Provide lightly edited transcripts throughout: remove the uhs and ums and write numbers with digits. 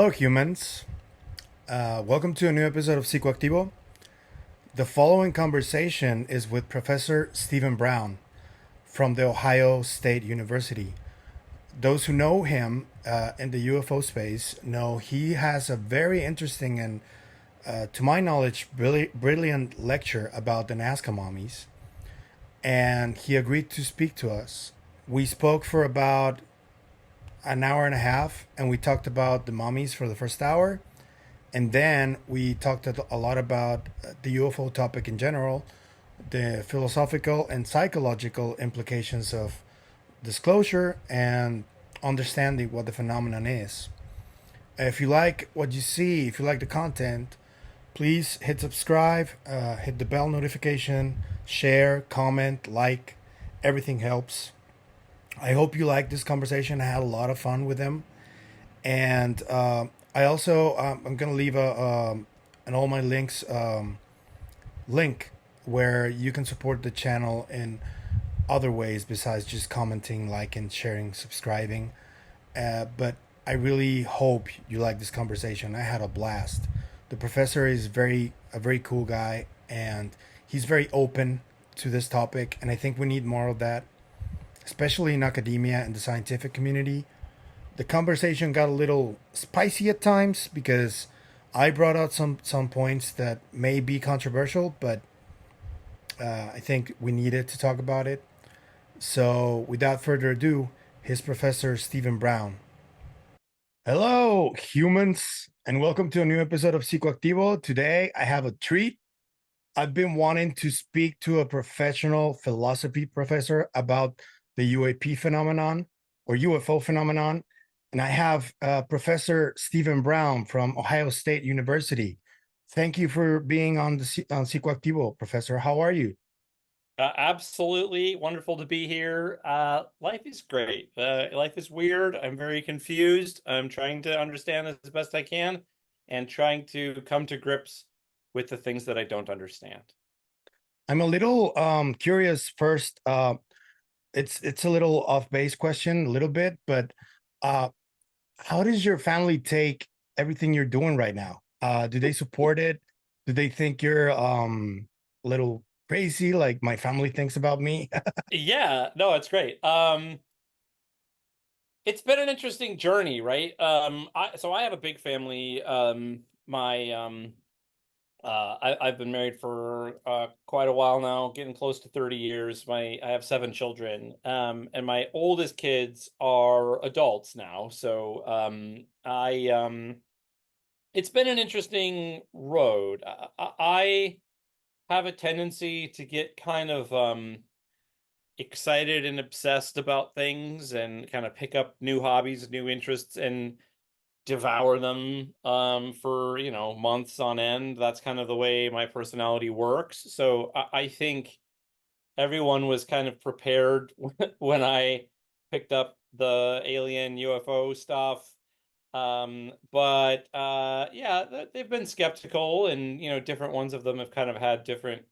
Hello, humans. Welcome to a new episode of Psicoactivo. The following conversation is with Professor Stephen Brown from the Ohio State University. Those who know him in the UFO space know he has a very interesting and, to my knowledge, brilliant lecture about the Nazca Mummies, and he agreed to speak to us. We spoke for about an hour and a half, and we talked about the mummies for the first hour. And then we talked a lot about the UFO topic in general, the philosophical and psychological implications of disclosure and understanding what the phenomenon is. If you like what you see, if you like the content, please hit subscribe, hit the bell notification, share, comment, like. Everything helps. I hope you like this conversation. I had a lot of fun with him. And I also I'm gonna leave an all my links link where you can support the channel in other ways besides just commenting, liking, sharing, subscribing. But I really hope you like this conversation. I had a blast. The professor is a very cool guy, and he's very open to this topic, and I think we need more of that, especially in academia and the scientific community. The conversation got a little spicy at times because I brought out some points that may be controversial, but I think we needed to talk about it. So, without further ado, his professor Stephen Brown. Hello, humans, and welcome to a new episode of Psicoactivo. Today, I have a treat. I've been wanting to speak to a professional philosophy professor about the UAP phenomenon or UFO phenomenon. And I have Professor Stephen Brown from Ohio State University. Thank you for being on on Psicoactivo, Professor. How are you? Absolutely wonderful to be here. Life is great. Life is weird. I'm very confused. I'm trying to understand as best I can and trying to come to grips with the things that I don't understand. I'm a little curious first. It's a little off base question, a little bit, but uh, how does your family take everything you're doing right now? Do they support it? Do they think you're a little crazy like my family thinks about me? Yeah, no, it's great. It's been an interesting journey, right? So I have a big family. I've been married for quite a while now, getting close to 30 years. I have seven children, and my oldest kids are adults now. So it's been an interesting road. I have a tendency to get kind of excited and obsessed about things and kind of pick up new hobbies, new interests, and devour them for months on end. That's kind of the way my personality works. So I think everyone was kind of prepared when I picked up the alien UFO stuff. But yeah, they've been skeptical, and different ones of them have kind of had different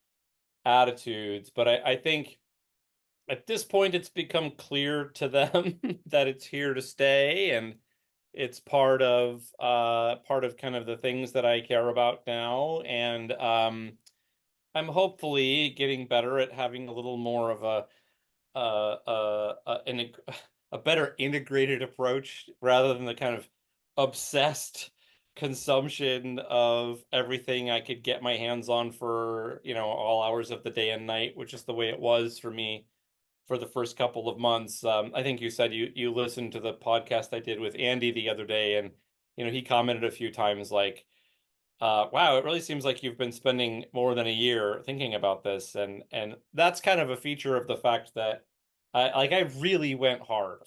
attitudes. But I think at this point it's become clear to them that it's here to stay, and it's part of kind of the things that I care about now. And I'm hopefully getting better at having a little more of a better integrated approach rather than the kind of obsessed consumption of everything I could get my hands on for all hours of the day and night, which is the way it was for me for the first couple of months. I think you said you listened to the podcast I did with Andy the other day, and he commented a few times like, "Wow, it really seems like you've been spending more than a year thinking about this," and that's kind of a feature of the fact that I really went hard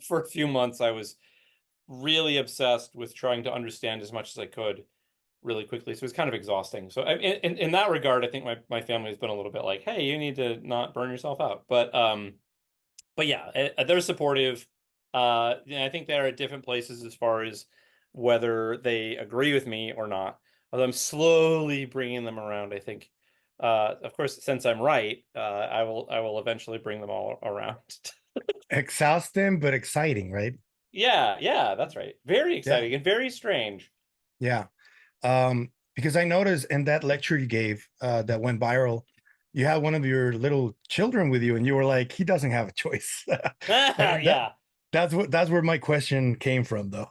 for a few months. I was really obsessed with trying to understand as much as I could really quickly. So it's kind of exhausting. So in that regard, I think my family has been a little bit like, hey, you need to not burn yourself out. But yeah, they're supportive. I think they're at different places as far as whether they agree with me or not. Although I'm slowly bringing them around. I think, of course, since I'm right, I will eventually bring them all around. Exhausting but exciting, right? Yeah, yeah, that's right. Very Yeah, exciting and very strange. yeah. Because I noticed in that lecture you gave that went viral, you had one of your little children with you, and you were like, he doesn't have a choice. And Yeah, that's where my question came from, though.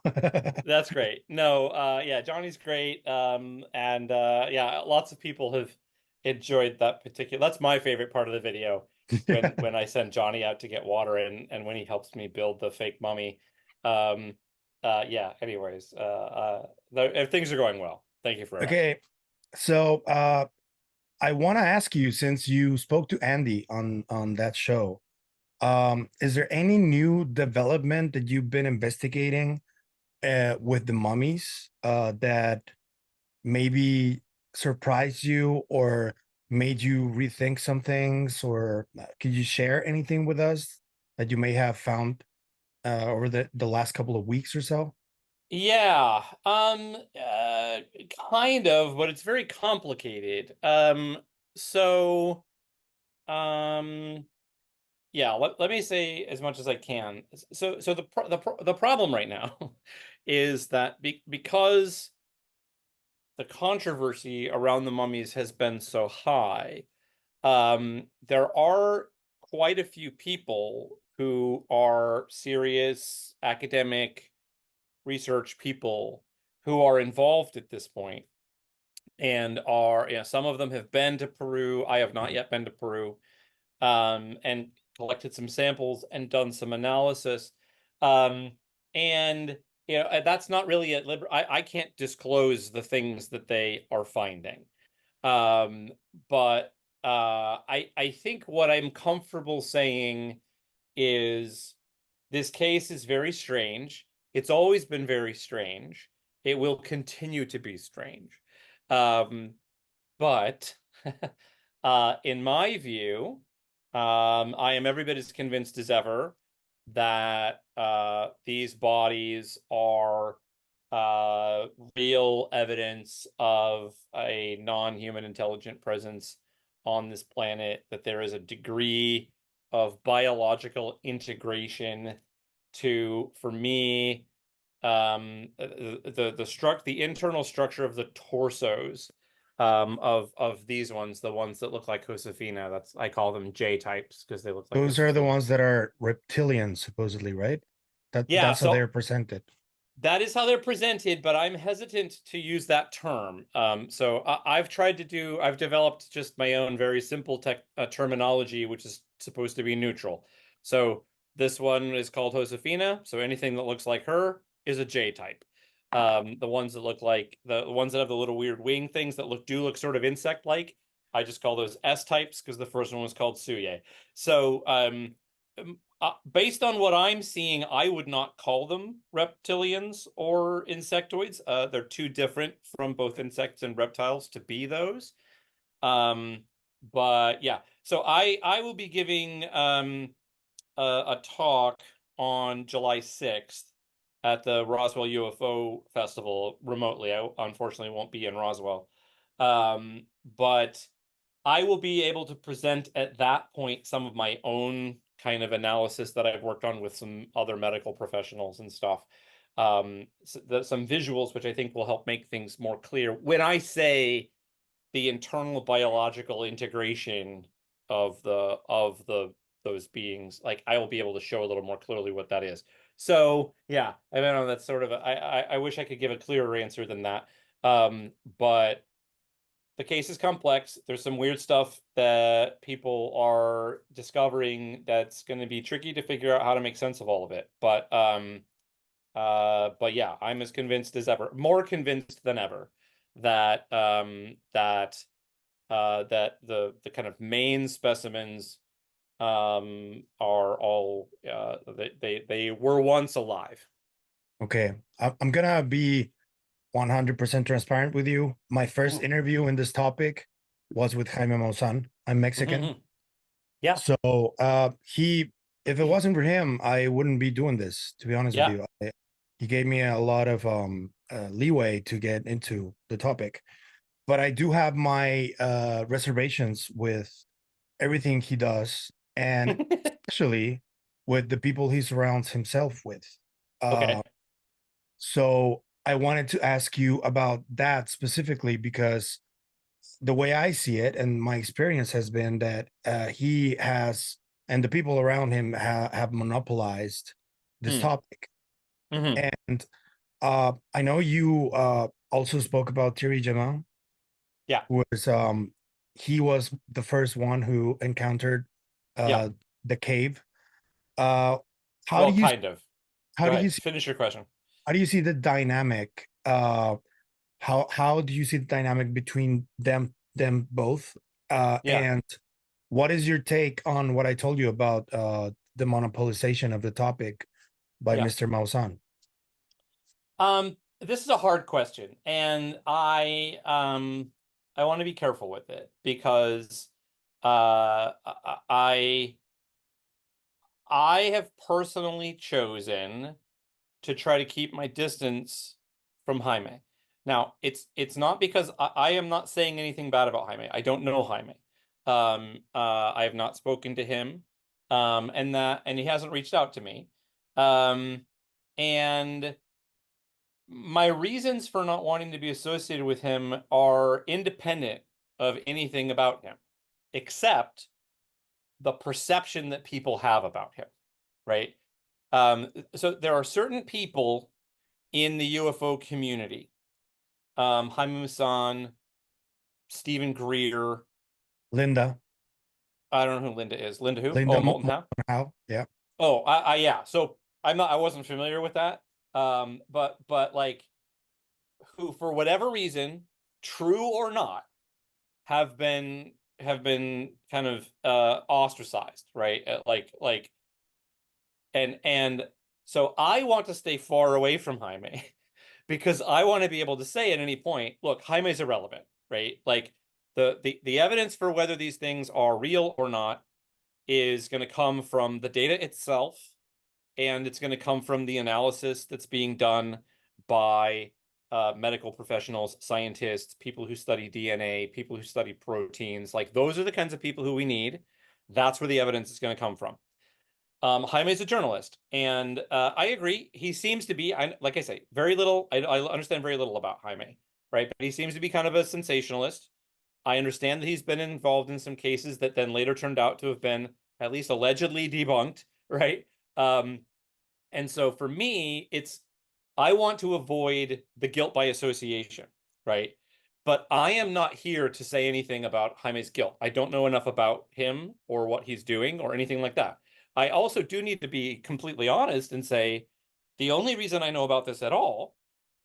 that's great. No, yeah, Johnny's great. And yeah, lots of people have enjoyed that particular. That's my favorite part of the video when I send Johnny out to get water and when he helps me build the fake mummy. Um, yeah, anyways, things are going well. Thank you for asking. Okay, so I want to ask you, since you spoke to Andy on that show, is there any new development that you've been investigating with the mummies that maybe surprised you or made you rethink some things, or could you share anything with us that you may have found over the last couple of weeks or so? Yeah, kind of, but it's very complicated. So, um, yeah, let me say as much as I can. So the problem right now is that because the controversy around the mummies has been so high, there are quite a few people who are serious academic research people who are involved at this point and are, yeah, some of them have been to Peru. I have not yet been to Peru, and collected some samples and done some analysis. Um, and that's not really at liberty. I can't disclose the things that they are finding. Um, but I think what I'm comfortable saying is this case is very strange. It's always been very strange. It will continue to be strange. Um, but in my view, I am every bit as convinced as ever that these bodies are real evidence of a non-human intelligent presence on this planet, that there is a degree of biological integration to, for me, the internal structure of the torsos of these ones, the ones that look like Josefina. That's, I call them J types because they look like Those are the Josefina. ones that are reptilians, supposedly, right? Yeah, That's how they're so presented. that is how they're presented, but I'm hesitant to use that term. So I've developed just my own very simple terminology, which is supposed to be neutral. So this one is called Josefina. So anything that looks like her is a J type. The ones that look like the ones that have the little weird wing things that do look sort of insect-like, I just call those S types because the first one was called Suye. So based on what I'm seeing, I would not call them reptilians or insectoids. They're too different from both insects and reptiles to be those. Um, but yeah, so I will be giving a talk on July 6th at the Roswell UFO Festival remotely. I unfortunately won't be in Roswell. But I will be able to present at that point some of my own kind of analysis that I've worked on with some other medical professionals and stuff. Some visuals, which I think will help make things more clear. When I say the internal biological integration of the those beings, like I will be able to show a little more clearly what that is. So yeah, I don't know. That's sort of I wish I could give a clearer answer than that. But the case is complex. There's some weird stuff that people are discovering that's going to be tricky to figure out how to make sense of all of it. But yeah, I'm as convinced as ever, more convinced than ever that that the kind of main specimens are all they were once alive. Okay, I'm gonna be 100% transparent with you. My first interview in this topic was with Jaime Maussan. I'm Mexican. Yeah, So if it wasn't for him, I wouldn't be doing this, to be honest with yeah. you. He gave me a lot of leeway to get into the topic. But I do have my reservations with everything he does, and especially with the people he surrounds himself with. Uh, Okay. so I wanted to ask you about that specifically because the way I see it and my experience has been that he has and the people around him have monopolized this Mm. topic. Hmm. And I know you also spoke about Thierry Jamin, Yeah. who was he was the first one who encountered Yeah. uh, the cave. Uh, how do Well, you kind of. how Go do you ahead. see Finish your question. how do you see the dynamic? How do you see the dynamic between them both? Yeah. And what is your take on what I told you about the monopolization of the topic by Yeah. Mr. Maussan? This is a hard question, and I want to be careful with it because I I have personally chosen to try to keep my distance from Jaime. Now, it's not because I am not saying anything bad about Jaime. I don't know Jaime. I have not spoken to him, and he hasn't reached out to me. Um, and my reasons for not wanting to be associated with him are independent of anything about him, except the perception that people have about him, right? So there are certain people in the UFO community, Jaime Maussan, Stephen Greer. Linda, I don't know who Linda is. Linda who? Linda Oh, Molten How? How? Yeah. Oh, yeah. So I wasn't familiar with that. But like who, for whatever reason, true or not, have been kind of ostracized, right? And so I want to stay far away from Jaime because I want to be able to say at any point, look, Jaime's irrelevant, right? Like the evidence for whether these things are real or not is going to come from the data itself, and it's going to come from the analysis that's being done by medical professionals, scientists, people who study DNA, people who study proteins. Like those are the kinds of people who we need. That's where the evidence is going to come from. Jaime is a journalist, and I agree. He seems to be, like I say, very little. I understand very little about Jaime, right? But he seems to be kind of a sensationalist. I understand that he's been involved in some cases that then later turned out to have been at least allegedly debunked, right? Um, and so for me, I want to avoid the guilt by association, right? But I am not here to say anything about Jaime's guilt. I don't know enough about him or what he's doing or anything like that. I also do need to be completely honest and say the only reason I know about this at all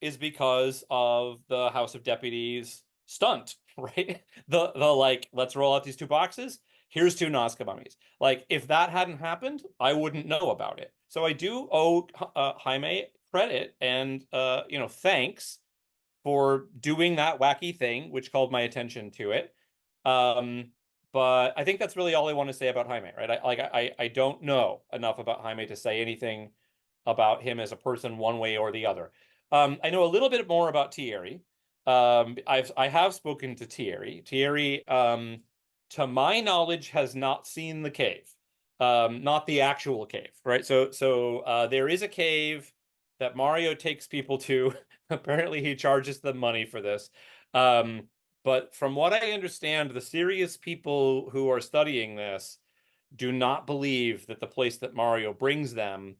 is because of the House of Deputies stunt, right? The like, let's roll out these two boxes. Here's two Nazca mummies. Like, if that hadn't happened, I wouldn't know about it. So I do owe Jaime credit and thanks for doing that wacky thing, which called my attention to it. Um, but I think that's really all I want to say about Jaime, right? I don't know enough about Jaime to say anything about him as a person one way or the other. I know a little bit more about Thierry. I have spoken to Thierry. Thierry, to my knowledge, has not seen the cave, not the actual cave, right? So there is a cave that Mario takes people to. Apparently, he charges them money for this. Um, but from what I understand, the serious people who are studying this do not believe that the place that Mario brings them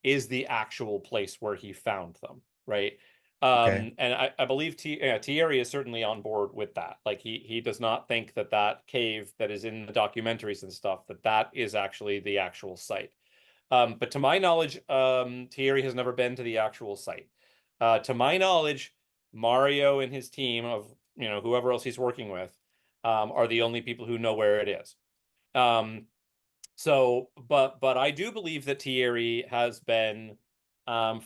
is the actual place where he found them, right? Okay. And I believe Thierry is certainly on board with that. Like he does not think that that cave that is in the documentaries and stuff that is actually the actual site. But to my knowledge, Thierry has never been to the actual site. To my knowledge, Mario and his team of whoever else he's working with are the only people who know where it is. Um, but I do believe that Thierry has been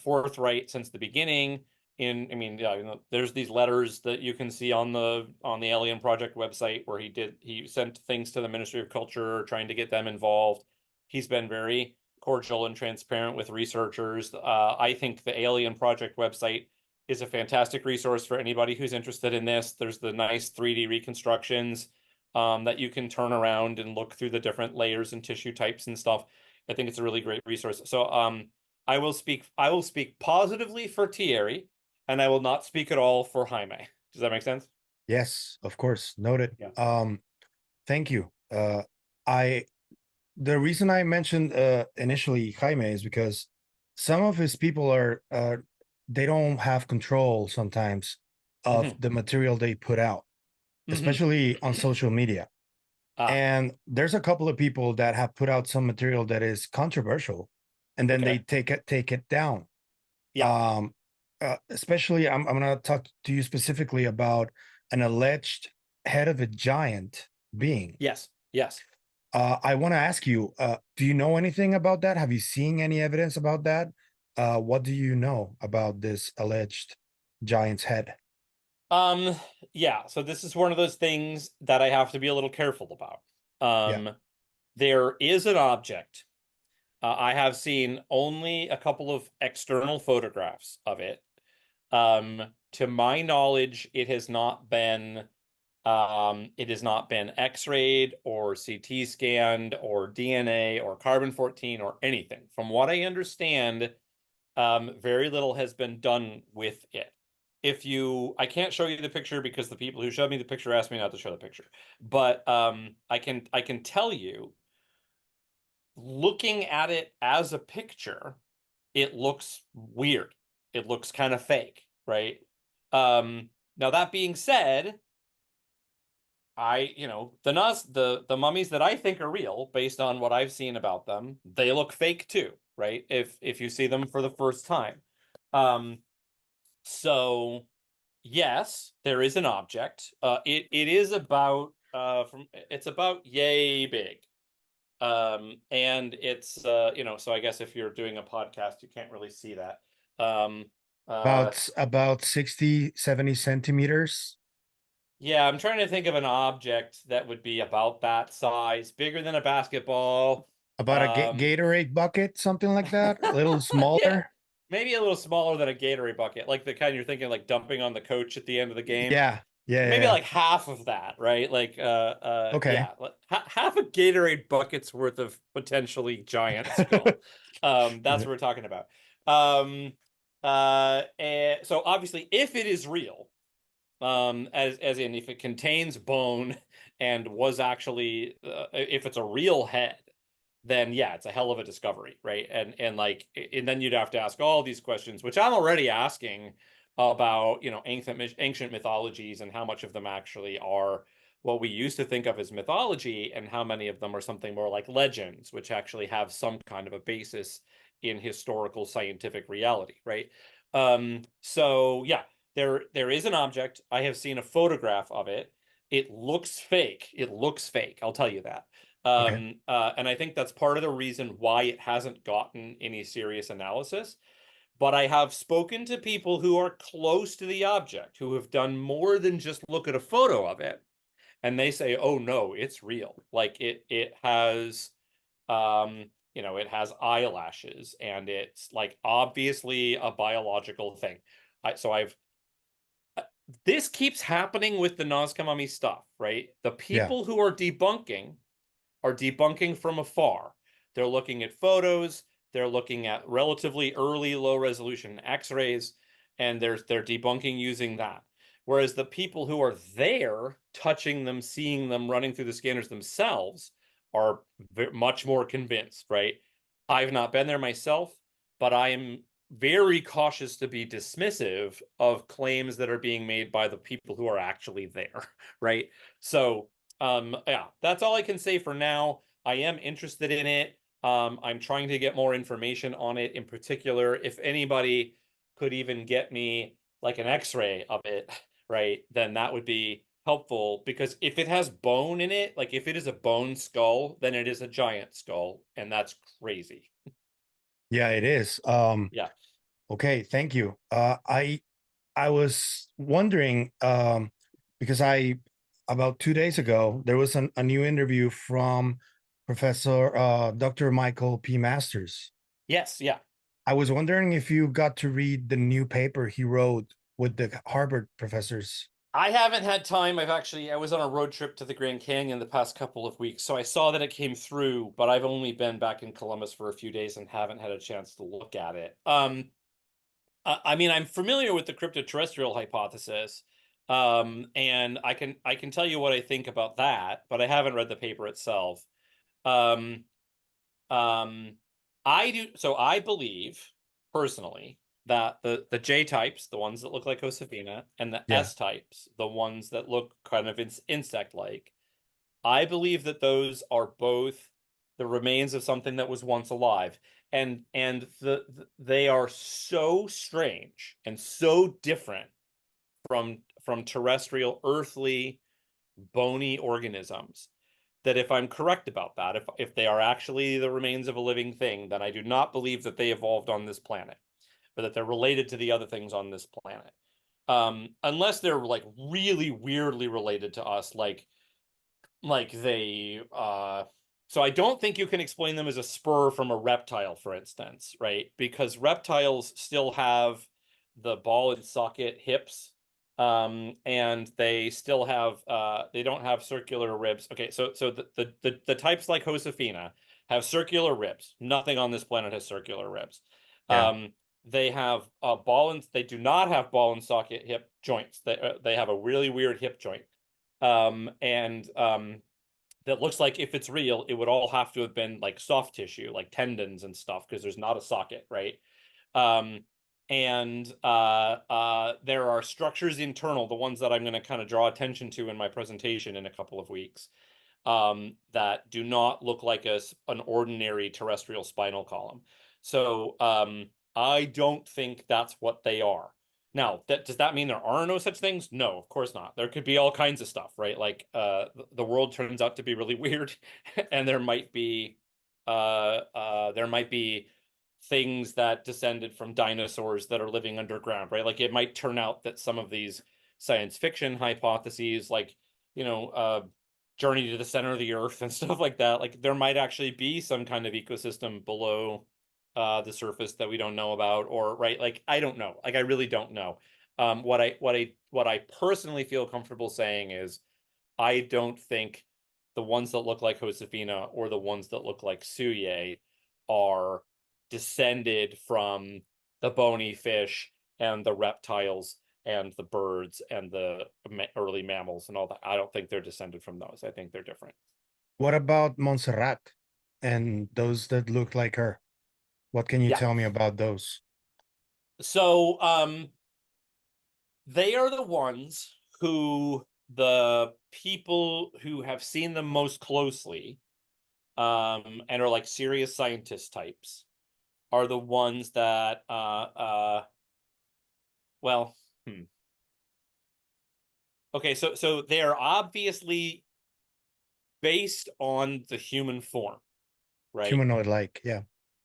forthright since the beginning. I mean, yeah, there's these letters that you can see on the Alien Project website where he sent things to the Ministry of Culture trying to get them involved. He's been very cordial and transparent with researchers. I think the Alien Project website is a fantastic resource for anybody who's interested in this. There's the nice 3D reconstructions that you can turn around and look through the different layers and tissue types and stuff. I think it's a really great resource. So I will speak positively for Thierry, and I will not speak at all for Jaime. Does that make sense? Yes, of course. Noted. Yeah. Thank you. I the reason I mentioned initially Jaime is because some of his people are they don't have control sometimes of Hmm. the material they put out, Hmm. especially on social media. Ah, And there's a couple of people that have put out some material that is controversial, and then they okay. take it down. Yeah. Um, especially, I'm going to talk to you specifically about an alleged head of a giant being. Yes. Yes. I want to ask you, do you know anything about that? Have you seen any evidence about that? What do you know about this alleged giant's head? Um, yeah, so this is one of those things that I have to be a little careful about. Yeah. There is an object. I have seen only a couple of external photographs of it. To my knowledge, it has not been X-rayed or CT scanned or DNA or carbon 14 or anything. From what I understand, very little has been done with it. I can't show you the picture because the people who showed me the picture asked me not to show the picture. But I can tell you, looking at it as a picture, it looks weird. It looks kind of fake, right? Now that being said, the mummies that I think are real, based on what I've seen about them, they look fake too, right? If you see them for the first time. Um, so yes, there is an object. It is about from it's about yay big. And it's so I guess if you're doing a podcast, you can't really see that. Um, uh, About 60, 70 centimeters. yeah, I'm trying to think of an object that would be about that size, bigger than a basketball. About a Um, Gatorade bucket, something like that. A little yeah, smaller. maybe a little smaller than a Gatorade bucket, like the kind you're thinking like dumping on the coach at the end of the game. Yeah. Yeah. Yeah. Maybe Yeah. like half of that, right? Okay. Yeah, half a Gatorade bucket's worth of potentially giant skull. That's what we're talking about. Um, and so obviously, if it is real, as in if it contains bone and was actually, if it's a real head, then yeah, it's a hell of a discovery, right? And then you'd have to ask all these questions, which I'm already asking about, ancient mythologies and how much of them actually are what we used to think of as mythology, and how many of them are something more like legends, which actually have some kind of a basis in historical scientific reality, right? So yeah, there is an object. I have seen a photograph of it. It looks fake. It looks fake. I'll tell you that. Okay. And I think that's part of the reason why it hasn't gotten any serious analysis. But I have spoken to people who are close to the object, who have done more than just look at a photo of it, and they say, "Oh no, it's real. Like it has it has eyelashes, and it's like obviously a biological thing." So I've This keeps happening with the Nazca Mummy stuff, right? The Yeah. people who are debunking from afar. They're looking at photos, they're looking at relatively early low resolution x-rays, and they're debunking using that. Whereas the people who are there, touching them, seeing them, running through the scanners themselves, are much more convinced, right? I've not been there myself, but I am very cautious to be dismissive of claims that are being made by the people who are actually there, right? So yeah, that's all I can say for now. I am interested in it. I'm trying to get more information on it. In particular, if anybody could even get me like an X-ray of it, right, then that would be helpful, because if it has bone in it, like if it is a bone skull, then it is a giant skull, and that's crazy. Yeah, it is. Yeah. Okay, thank you. I was wondering, because I about 2 days ago there was a new interview from Professor Dr. Michael P. Masters. Yes, yeah. I was wondering if you got to read the new paper he wrote with the Harvard professors. I haven't had time. I was on a road trip to the Grand Canyon the past couple of weeks, so I saw that it came through, but I've only been back in Columbus for a few days and haven't had a chance to look at it. I mean, I'm familiar with the cryptoterrestrial hypothesis, and I can tell you what I think about that, but I haven't read the paper itself. Um, um, I do. So I believe personally that the J types, the ones that look like Josephina, and the Yeah. S types, the ones that look kind of insect-like, I believe that those are both the remains of something that was once alive. And they are so strange and so different from terrestrial earthly bony organisms that if I'm correct about that, if they are actually the remains of a living thing, then I do not believe that they evolved on this planet, but that they're related to the other things on this planet. Unless they're like really weirdly related to us, like they so I don't think you can explain them as a spur from a reptile, for instance, right? Because reptiles still have the ball and socket hips, and they still have they don't have circular ribs. Okay, so the types like Josephina have circular ribs. Nothing on this planet has circular ribs. Yeah. Um, they have a ball and they do not have ball and socket hip joints. They have a really weird hip joint, and that looks like if it's real, it would all have to have been like soft tissue, like tendons and stuff, because there's not a socket, right? Um, and there are structures internal, the ones that I'm going to kind of draw attention to in my presentation in a couple of weeks, that do not look like an ordinary terrestrial spinal column. So I don't think that's what they are. Now, does that mean there are no such things? No, of course not. There could be all kinds of stuff, right? Like the world turns out to be really weird, and there might be things that descended from dinosaurs that are living underground, right? Like it might turn out that some of these science fiction hypotheses, like Journey to the Center of the Earth and stuff like that, like there might actually be some kind of ecosystem below the surface that we don't know about, or right, like I don't know, like I really don't know. What I personally feel comfortable saying is I don't think the ones that look like Josefina or the ones that look like Suye are descended from the bony fish and the reptiles and the birds and the early mammals and all that. I don't think they're descended from those. I think they're different. What about Montserrat and those that look like her? What can you Yeah. tell me about those? So they are the ones who the people who have seen them most closely, and are like serious scientist types, are the ones that well, okay, so they are obviously based on the human form, right? Humanoid like, yeah.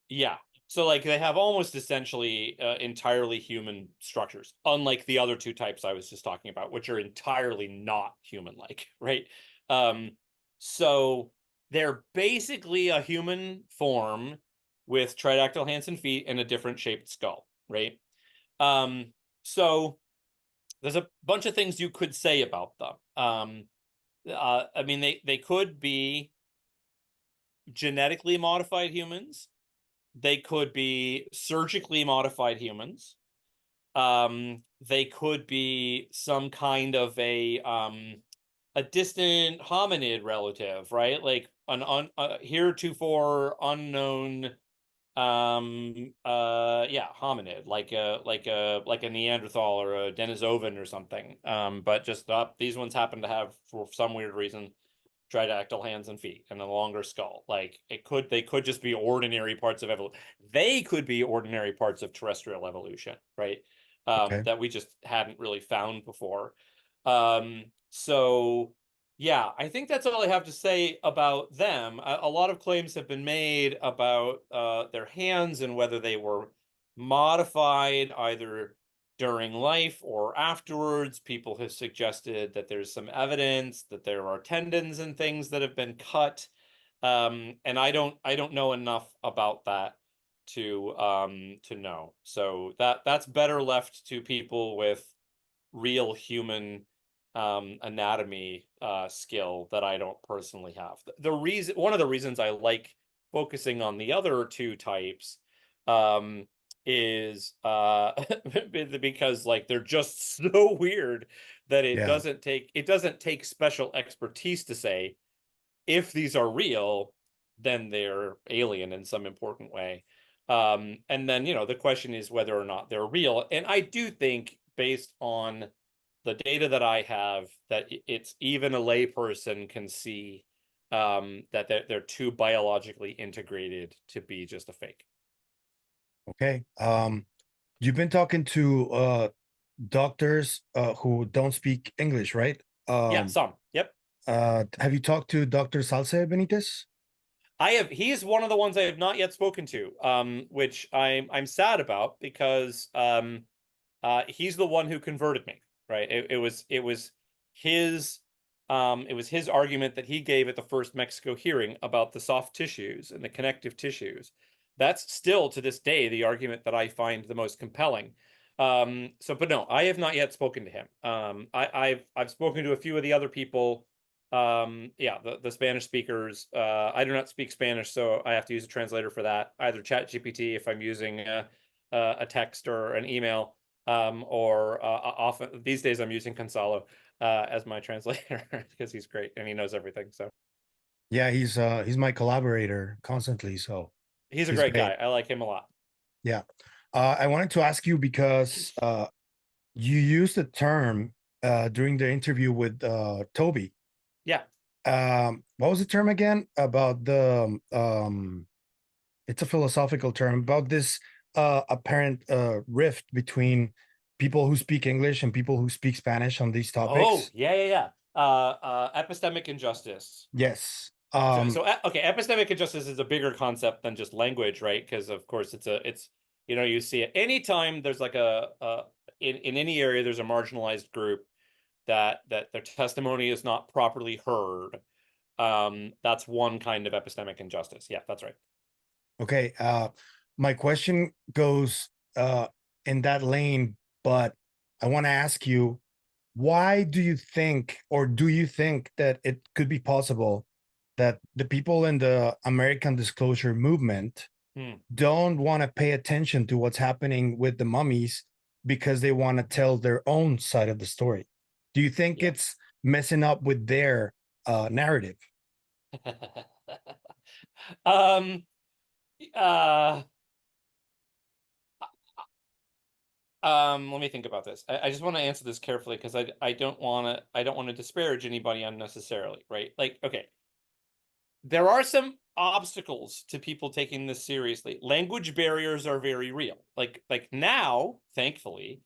Yeah. So like they have almost essentially entirely human structures, unlike the other two types I was just talking about, which are entirely not human-like, right? Um, so they're basically a human form with tridactyl hands and feet and a different shaped skull, right? So there's a bunch of things you could say about them. I mean, they could be genetically modified humans. They could be surgically modified humans. They could be some kind of a distant hominid relative, right? Like heretofore unknown yeah, hominid, like a Neanderthal or a Denisovan or something. But just these ones happen to have, for some weird reason, tridactyl hands and feet and a longer skull. Like they could just be ordinary parts of evolution. They could be ordinary parts of terrestrial evolution, right? Okay. That we just hadn't really found before. So yeah, I think that's all I have to say about them. A lot of claims have been made about their hands and whether they were modified either during life or afterwards. People have suggested that there's some evidence that there are tendons and things that have been cut. And I don't know enough about that to know. So that's better left to people with real human anatomy skill that I don't personally have. One of the reasons I like focusing on the other two types um, is because like they're just so weird that Yeah. it doesn't take special expertise to say if these are real, then they're alien in some important way. And then, the question is whether or not they're real. And I do think, based on the data that I have, that it's even a layperson can see that they're too biologically integrated to be just a fake. Okay. You've been talking to doctors who don't speak English, right? Yeah, some. Yep. Have you talked to Dr. Salce Benitez? I have. He's one of the ones I have not yet spoken to, which I'm sad about because he's the one who converted me, right? His it was his argument that he gave at the first Mexico hearing about the soft tissues and the connective tissues. That's still to this day the argument that I find the most compelling. But no, I have not yet spoken to him. I've spoken to a few of the other people. Yeah, the Spanish speakers. I do not speak Spanish, so I have to use a translator for that. Either Chat GPT if I'm using a text or an email, or often these days I'm using Consolo as my translator because he's great and he knows everything. So Yeah, he's my collaborator constantly, so he's a he's great great. guy. I like him a lot. Yeah. I wanted to ask you because you used the term during the interview with Toby. Yeah. What was the term again? About the it's a philosophical term about this apparent rift between people who speak English and people who speak Spanish on these Oh, topics. yeah, yeah, yeah. Epistemic injustice. Yes. Okay, epistemic injustice is a bigger concept than just language, right? Because of course you see it anytime there's like in any area there's a marginalized group that their testimony is not properly heard. That's one kind of epistemic injustice. Yeah, that's right. Okay. My question goes in that lane, but I want to ask you, why do you think, or do you think that it could be possible that the people in the American disclosure movement Hmm. don't want to pay attention to what's happening with the mummies because they want to tell their own side of the story? Do you think Yeah. it's messing up with their narrative? um uh Let me think about this. I just want to answer this carefully because I don't want to disparage anybody unnecessarily, right? Like, okay, there are some obstacles to people taking this seriously. Language barriers are very real. Like now, thankfully,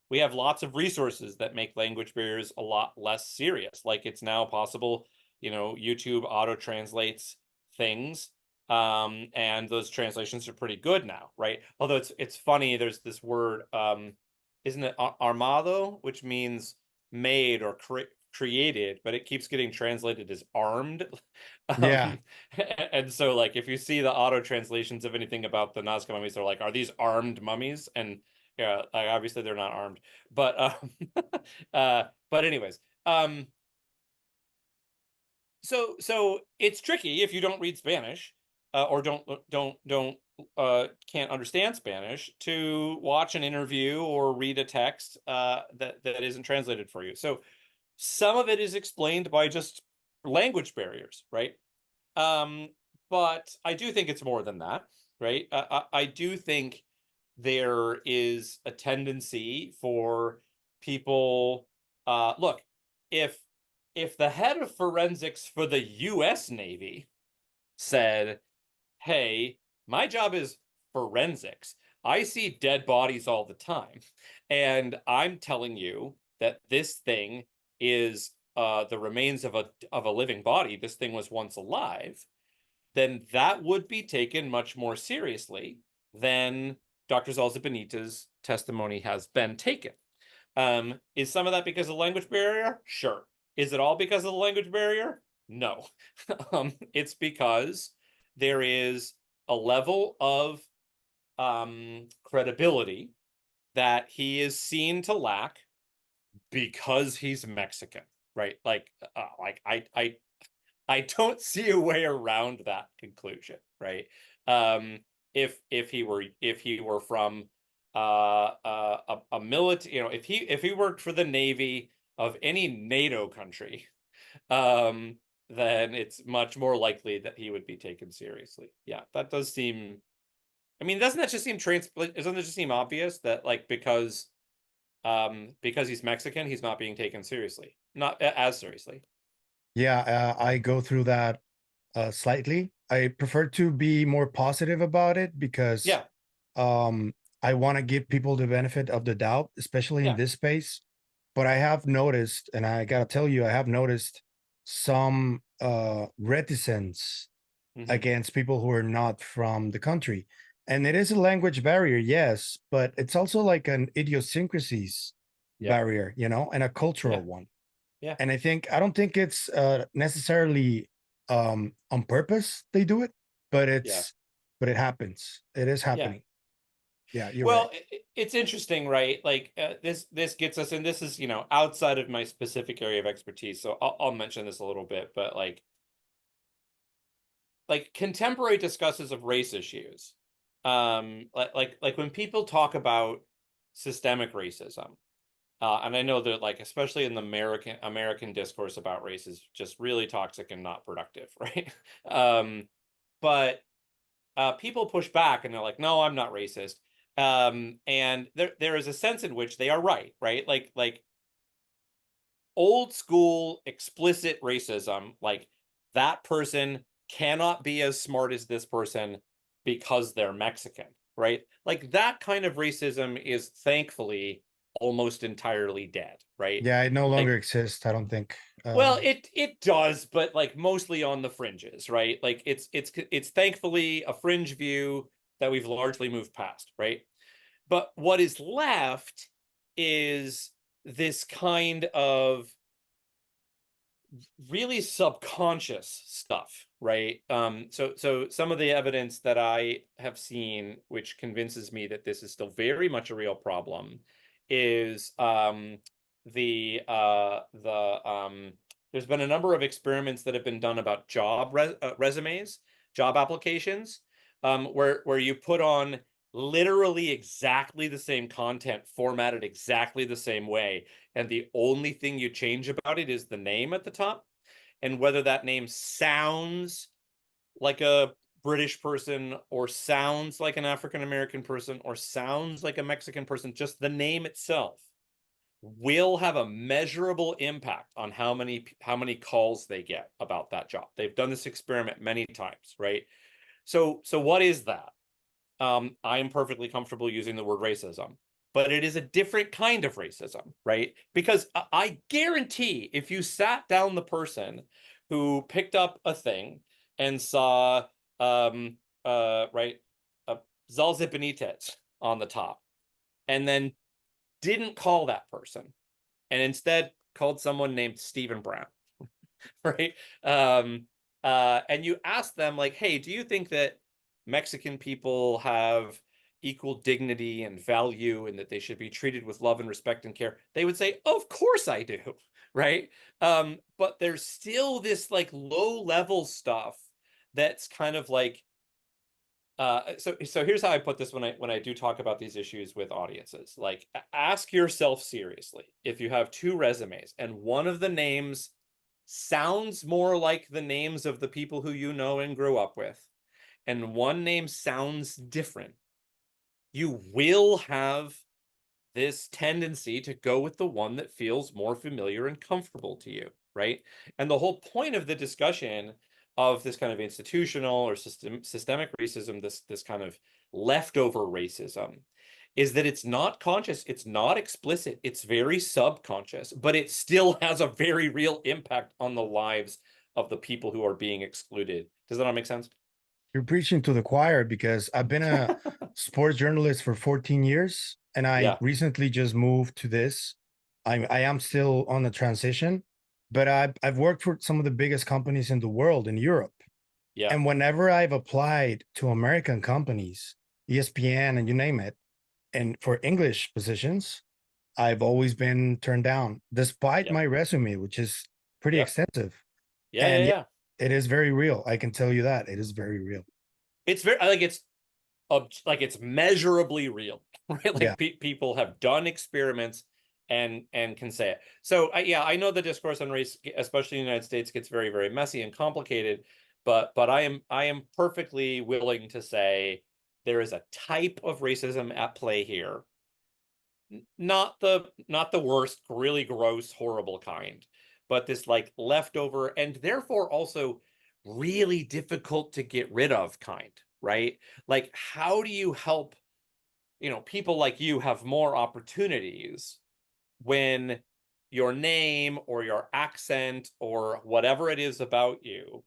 we have lots of resources that make language barriers a lot less serious. Like it's now possible, YouTube auto translates things, and those translations are pretty good now, right? Although it's funny, there's this word, isn't it armado, which means made or created, but it keeps getting translated as armed. Yeah, um, and so like if you see the auto translations of anything about the Nazca mummies, they're like, are these armed mummies? And yeah, like, obviously they're not armed, but but anyways, so it's tricky if you don't read Spanish, or don't can't understand Spanish to watch an interview or read a text that isn't translated for you. So some of it is explained by just language barriers, right? Um, but I do think it's more than that, right? I do think there is a tendency for people. Look, if if the head of forensics for the U.S. Navy said, "Hey, my job is forensics. I see dead bodies all the time, and I'm telling you that this thing is the remains of a living body. This thing was once alive." Then that would be taken much more seriously than Dr. Zalza Benita's testimony has been taken. Is some of that because of the language barrier? Sure. Is it all because of the language barrier? No. It's because there is a level of credibility that he is seen to lack because he's Mexican, right? Like I don't see a way around that conclusion, right? Um, if he were from a military, if he worked for the Navy of any NATO country, um, then it's much more likely that he would be taken seriously. Yeah, that does seem. I mean, doesn't that just seem doesn't it just seem obvious that like because he's Mexican, he's not being taken seriously, not as seriously. Yeah, I go through that slightly. I prefer to be more positive about it because Yeah, I want to give people the benefit of the doubt, especially in yeah. this space. But I have noticed, and I gotta tell you, I have noticed some reticence Hmm. against people who are not from the country. And it is a language barrier, yes, but it's also like an idiosyncrasies Yeah, barrier, and a cultural yeah, one. yeah, And I don't think it's necessarily on purpose they do it, but yeah, it happens. It is yeah. happening. Yeah, you're right. Well, it's interesting, right? Like this gets us, and this is outside of my specific area of expertise, so I'll mention this a little bit, but like contemporary discussions of race issues, like when people talk about systemic racism. And I know that, like, especially in the American discourse about race is just really toxic and not productive, right? But people push back and they're like, "No, I'm not racist." And there is a sense in which they are right, right? Like old school explicit racism, like that person cannot be as smart as this person because they're Mexican, right? Like that kind of racism is thankfully almost entirely dead, right? Yeah, it no longer Like, exists, I don't think. well, it does, but like mostly on the fringes, right? Like it's thankfully a fringe view that we've largely moved past, right? But what is left is this kind of really subconscious stuff, right? So some of the evidence that I have seen, which convinces me that this is still very much a real problem, is there's been a number of experiments that have been done about resumes, job applications, where you put on literally exactly the same content formatted exactly the same way, and the only thing you change about it is the name at the top and whether that name sounds like a British person or sounds like an African American person or sounds like a Mexican person. Just the name itself will have a measurable impact on how many calls they get about that job. They've done this experiment many times, right? So what is that? I am perfectly comfortable using the word racism, but it is a different kind of racism, right? Because I guarantee if you sat down the person who picked up a thing and saw, right, a Zalzit Benitez on the top, and then didn't call that person, and instead called someone named Stephen Brown, right? And you ask them like, "Hey, do you think that Mexican people have equal dignity and value, and that they should be treated with love and respect and care?" They would say, "Of course I do," right? But there's still this like low level stuff that's kind of like so here's how I put this when I do talk about these issues with audiences. Like ask yourself seriously if you have two resumes and one of the names sounds more like the names of the people who you know and grew up with, and one name sounds different, you will have this tendency to go with the one that feels more familiar and comfortable to you, right? And the whole point of the discussion of this kind of institutional or systemic racism, this kind of leftover racism, is that it's not conscious, it's not explicit, it's very subconscious, but it still has a very real impact on the lives of the people who are being excluded. Does that not make sense? You're preaching to the choir because I've been a sports journalist for 14 years and I Yeah, recently just moved to this. I am still on the transition, but I've worked for some of the biggest companies in the world in Europe. yeah, And whenever I've applied to American companies, ESPN and you name it, and for English positions, I've always been turned down, despite Yep. my resume, which is pretty Yep. extensive. Yeah. Yeah. And yeah, Yeah. it is very real. I can tell you that it is very real. It's very, I think it's like it's measurably real, right? Yeah. Like people have done experiments and can say it. So yeah, I know the discourse on race, especially in the United States, gets very, very messy and complicated. But I am perfectly willing to say there is a type of racism at play here, not the worst, really gross, horrible kind, but this like leftover and therefore also really difficult to get rid of kind, right? Like, how do you help, people like you have more opportunities when your name or your accent or whatever it is about you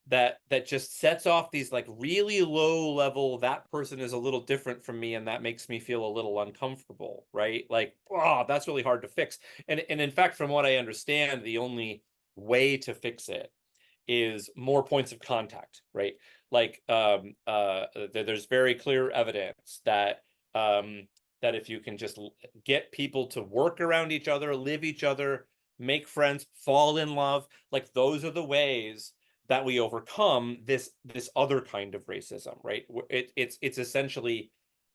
that just sets off these like really low level, that person is a little different from me and that makes me feel a little uncomfortable, right? Like, oh, that's really hard to fix. And in fact, from what I understand, the only way to fix it is more points of contact, right? Like, there's very clear evidence um, that if you can just get people to work around each other, live each other, make friends, fall in love, like those are the ways that we overcome this other kind of racism, right? It's essentially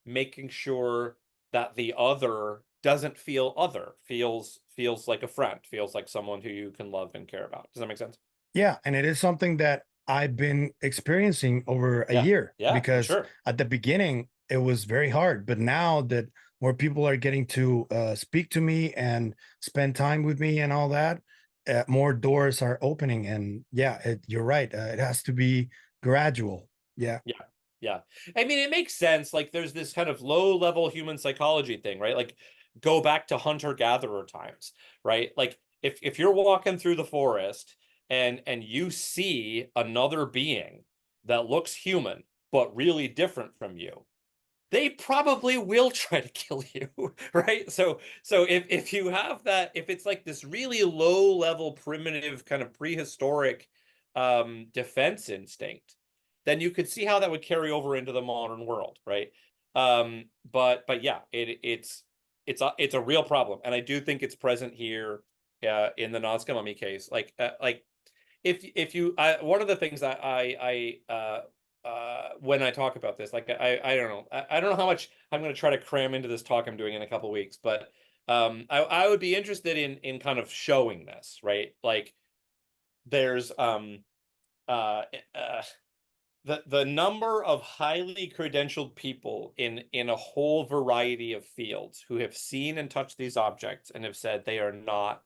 making sure that the other doesn't feel other, feels like a friend, feels like someone who you can love and care about. Does that make sense? Yeah, and it is something that I've been experiencing over a Yeah, year yeah, I'm because sure. at the beginning it was very hard, but now that more people are getting to speak to me and spend time with me and all that, more doors are opening. And yeah, you're right. It has to be gradual. Yeah. Yeah. Yeah. I mean, it makes sense. Like there's this kind of low level human psychology thing, right? Like go back to hunter gatherer times, right? Like if you're walking through the forest and you see another being that looks human but really different from you, they probably will try to kill you, right? So if you have that, if it's like this really low level primitive kind of prehistoric defense instinct, then you could see how that would carry over into the modern world, right? But yeah, it's a real problem, and I do think it's present here in the Nazca Mummy case. Like if you one of the things that I when I talk about this, like I don't know, I don't know how much I'm going to try to cram into this talk I'm doing in a couple of weeks, but I would be interested in kind of showing this, right? Like there's uh, uh the number of highly credentialed people in a whole variety of fields who have seen and touched these objects and have said they are not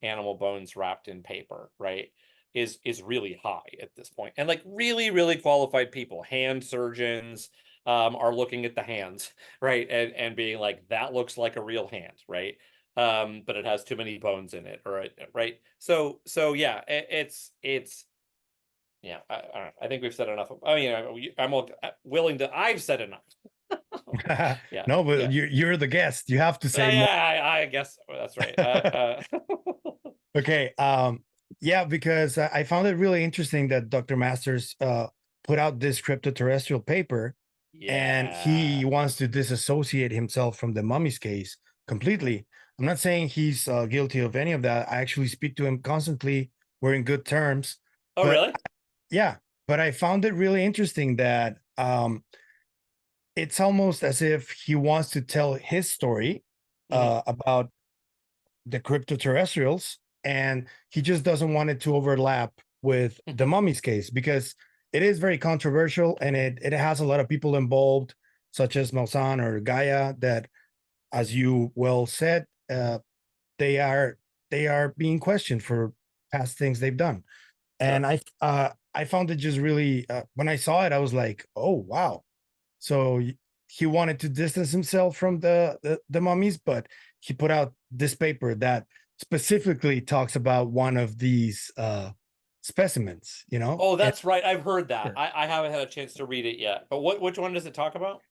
animal bones wrapped in paper, right? Is really high at this point. And like really, really qualified people, hand surgeons, are looking at the hands, right? And being like, that looks like a real hand, right? But it has too many bones in it, or right? So yeah, it's yeah, I don't know. I think we've said enough. I mean, I'm willing to. I've said enough. Yeah, No, but yeah, you're the guest. You have to say more. yeah. I guess that's right. Okay. Yeah, because I found it really interesting that Dr. Masters put out this cryptoterrestrial paper, and he Yeah. wants to disassociate himself from the mummies case completely. I'm not saying he's guilty of any of that. I actually speak to him constantly. We're in good terms. Oh, But really? yeah, but I found it really interesting that it's almost as if he wants to tell his story Hmm. about the cryptoterrestrials, and he just doesn't want it to overlap with the mummies case because it is very controversial and it has a lot of people involved, such as Maussan or Gaia, that, as you well said, they are they are being questioned for past things they've done. And Sure. I found it just really when I saw it, I was like, oh wow. So he wanted to distance himself from the mummies, but he put out this paper that specifically talks about one of these specimens, Oh, and that's right. I've heard that. I haven't had a chance to read it yet. But which one does it talk about?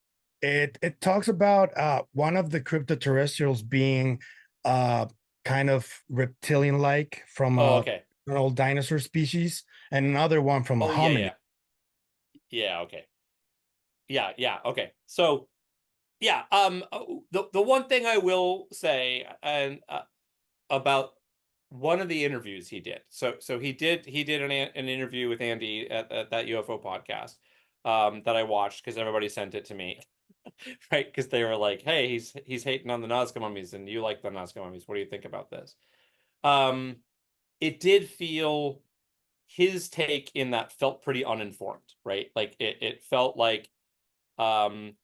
it talks about one of the cryptoterrestrials being uh kind of reptilian like from Oh, okay. an old dinosaur species, and another one from a Oh, yeah, hominid. yeah. Yeah, okay. Yeah, yeah, okay. So Yeah. The one thing I will say, and about one of the interviews he did. So he did an interview with Andy at that UFO podcast that I watched because everybody sent it to me, right? Because they were like, "Hey, he's hating on the Nazca Mummies, and you like the Nazca Mummies. What do you think about this?" Um, it did feel his take in that felt pretty uninformed, right? Like it felt like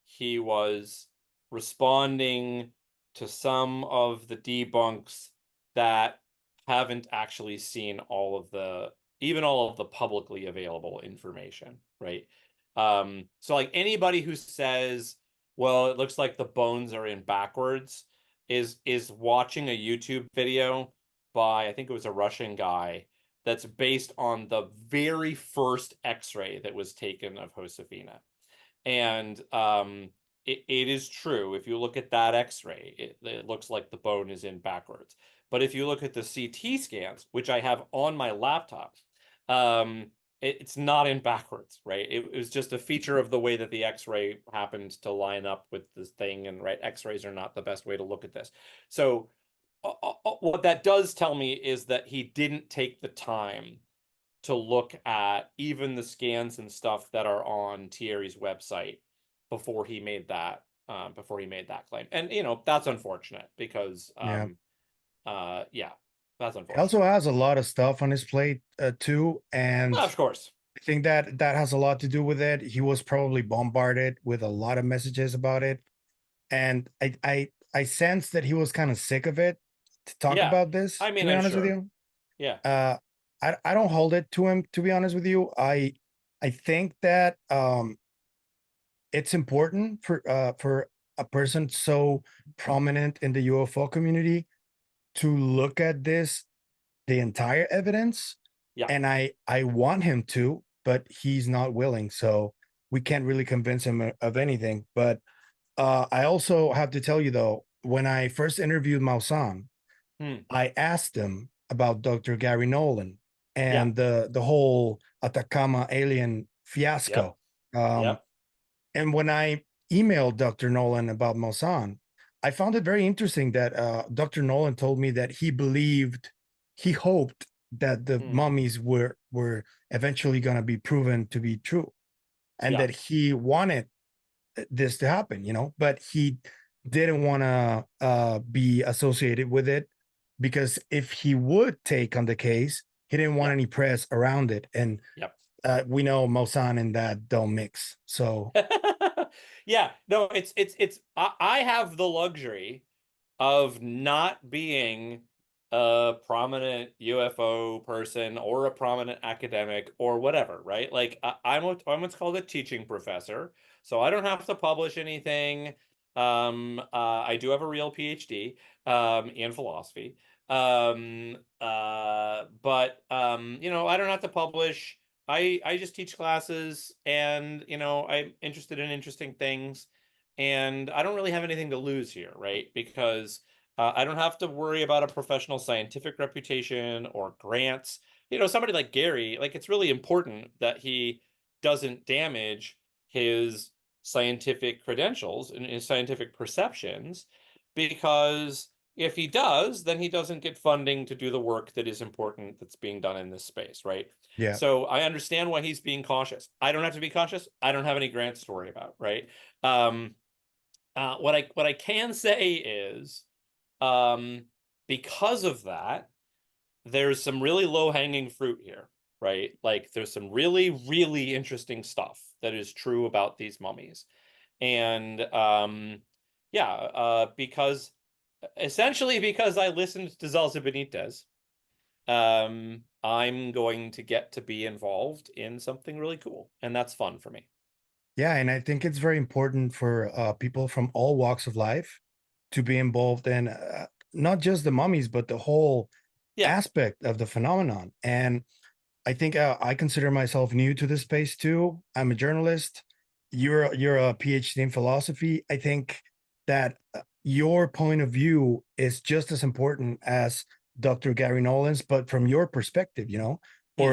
he was responding to some of the debunks that haven't actually seen even all of the publicly available information, right? So like anybody who says, well, it looks like the bones are in backwards is watching a YouTube video by, I think it was a Russian guy, that's based on the very first X-ray that was taken of Josefina. And it is true. If you look at that X-ray, it looks like the bone is in backwards. But if you look at the CT scans, which I have on my laptop, it's not in backwards, right? It was just a feature of the way that the X-ray happened to line up with this thing, and right, X-rays are not the best way to look at this. So what that does tell me is that he didn't take the time to look at even the scans and stuff that are on Thierry's website before he made that claim. And that's unfortunate because Yeah. yeah, that's He also unfortunate. has a lot of stuff on his plate too, and Of course. I think that that has a lot to do with it. He was probably bombarded with a lot of messages about it, and I sensed that he was kind of sick of it to talk Yeah. about this. I To mean, be I'm honest with sure. you, Yeah. uh, I don't hold it to him. To be honest with you, I think that it's important for a person so prominent in the UFO community to look at this, the entire evidence, Yeah. and I want him to, but he's not willing, so we can't really convince him of anything. But I also have to tell you though, when I first interviewed Maussan, Hmm. I asked him about Dr. Gary Nolan Yeah. and the whole Atacama alien Yep. fiasco. Um, Yep. and when I emailed Dr. Nolan about Maussan, I found it very interesting that Dr. Nolan told me that he hoped that the Hmm. mummies were eventually going to be proven to be true, and Yeah. that he wanted this to happen, but he didn't want to be associated with it because if he would take on the case, he didn't want Yep. any press around it, and Yep. we know Maussan and that don't mix, so. Yeah, no, I have the luxury of not being a prominent UFO person or a prominent academic or whatever, right? Like I'm what's called a teaching professor, so I don't have to publish anything. I do have a real PhD in philosophy. But I don't have to publish. I just teach classes, and I'm interested in interesting things, and I don't really have anything to lose here, right? Because I don't have to worry about a professional scientific reputation or grants. Somebody like Gary, like it's really important that he doesn't damage his scientific credentials and his scientific perceptions, because if he does, then he doesn't get funding to do the work that is important that's being done in this space, right? Yeah. So I understand why he's being cautious. I don't have to be cautious. I don't have any grants to worry about, right? Um, what I can say is, um, because of that, there's some really low-hanging fruit here, right? Like there's some really, really interesting stuff that is true about these mummies. And yeah, because essentially because I listened to Zelza Benitez, I'm going to get to be involved in something really cool, and that's fun for me. Yeah, and I think it's very important for people from all walks of life to be involved in not just the mummies, but the whole Yeah. aspect of the phenomenon. And I think I consider myself new to this space too. I'm a journalist. You're a PhD in philosophy. I think that your point of view is just as important as Dr. Gary Nolan's, but from your perspective, or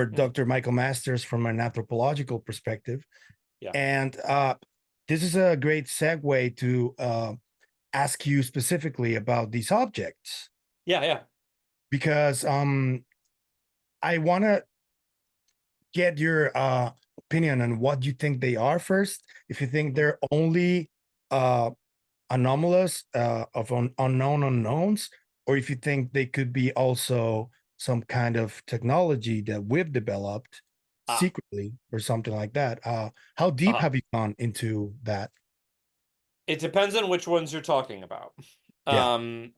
Mm-hmm. Dr. Michael Masters from an anthropological perspective. Yeah. And this is a great segue to ask you specifically about these objects Yeah, yeah. because I want to get your opinion on what you think they are first. If you think they're only uh, anomalous of unknown unknowns, or if you think they could be also some kind of technology that we've developed Ah, secretly or something like that. How deep uh-huh. have you gone into that? It depends on which ones you're talking about. Yeah, Um,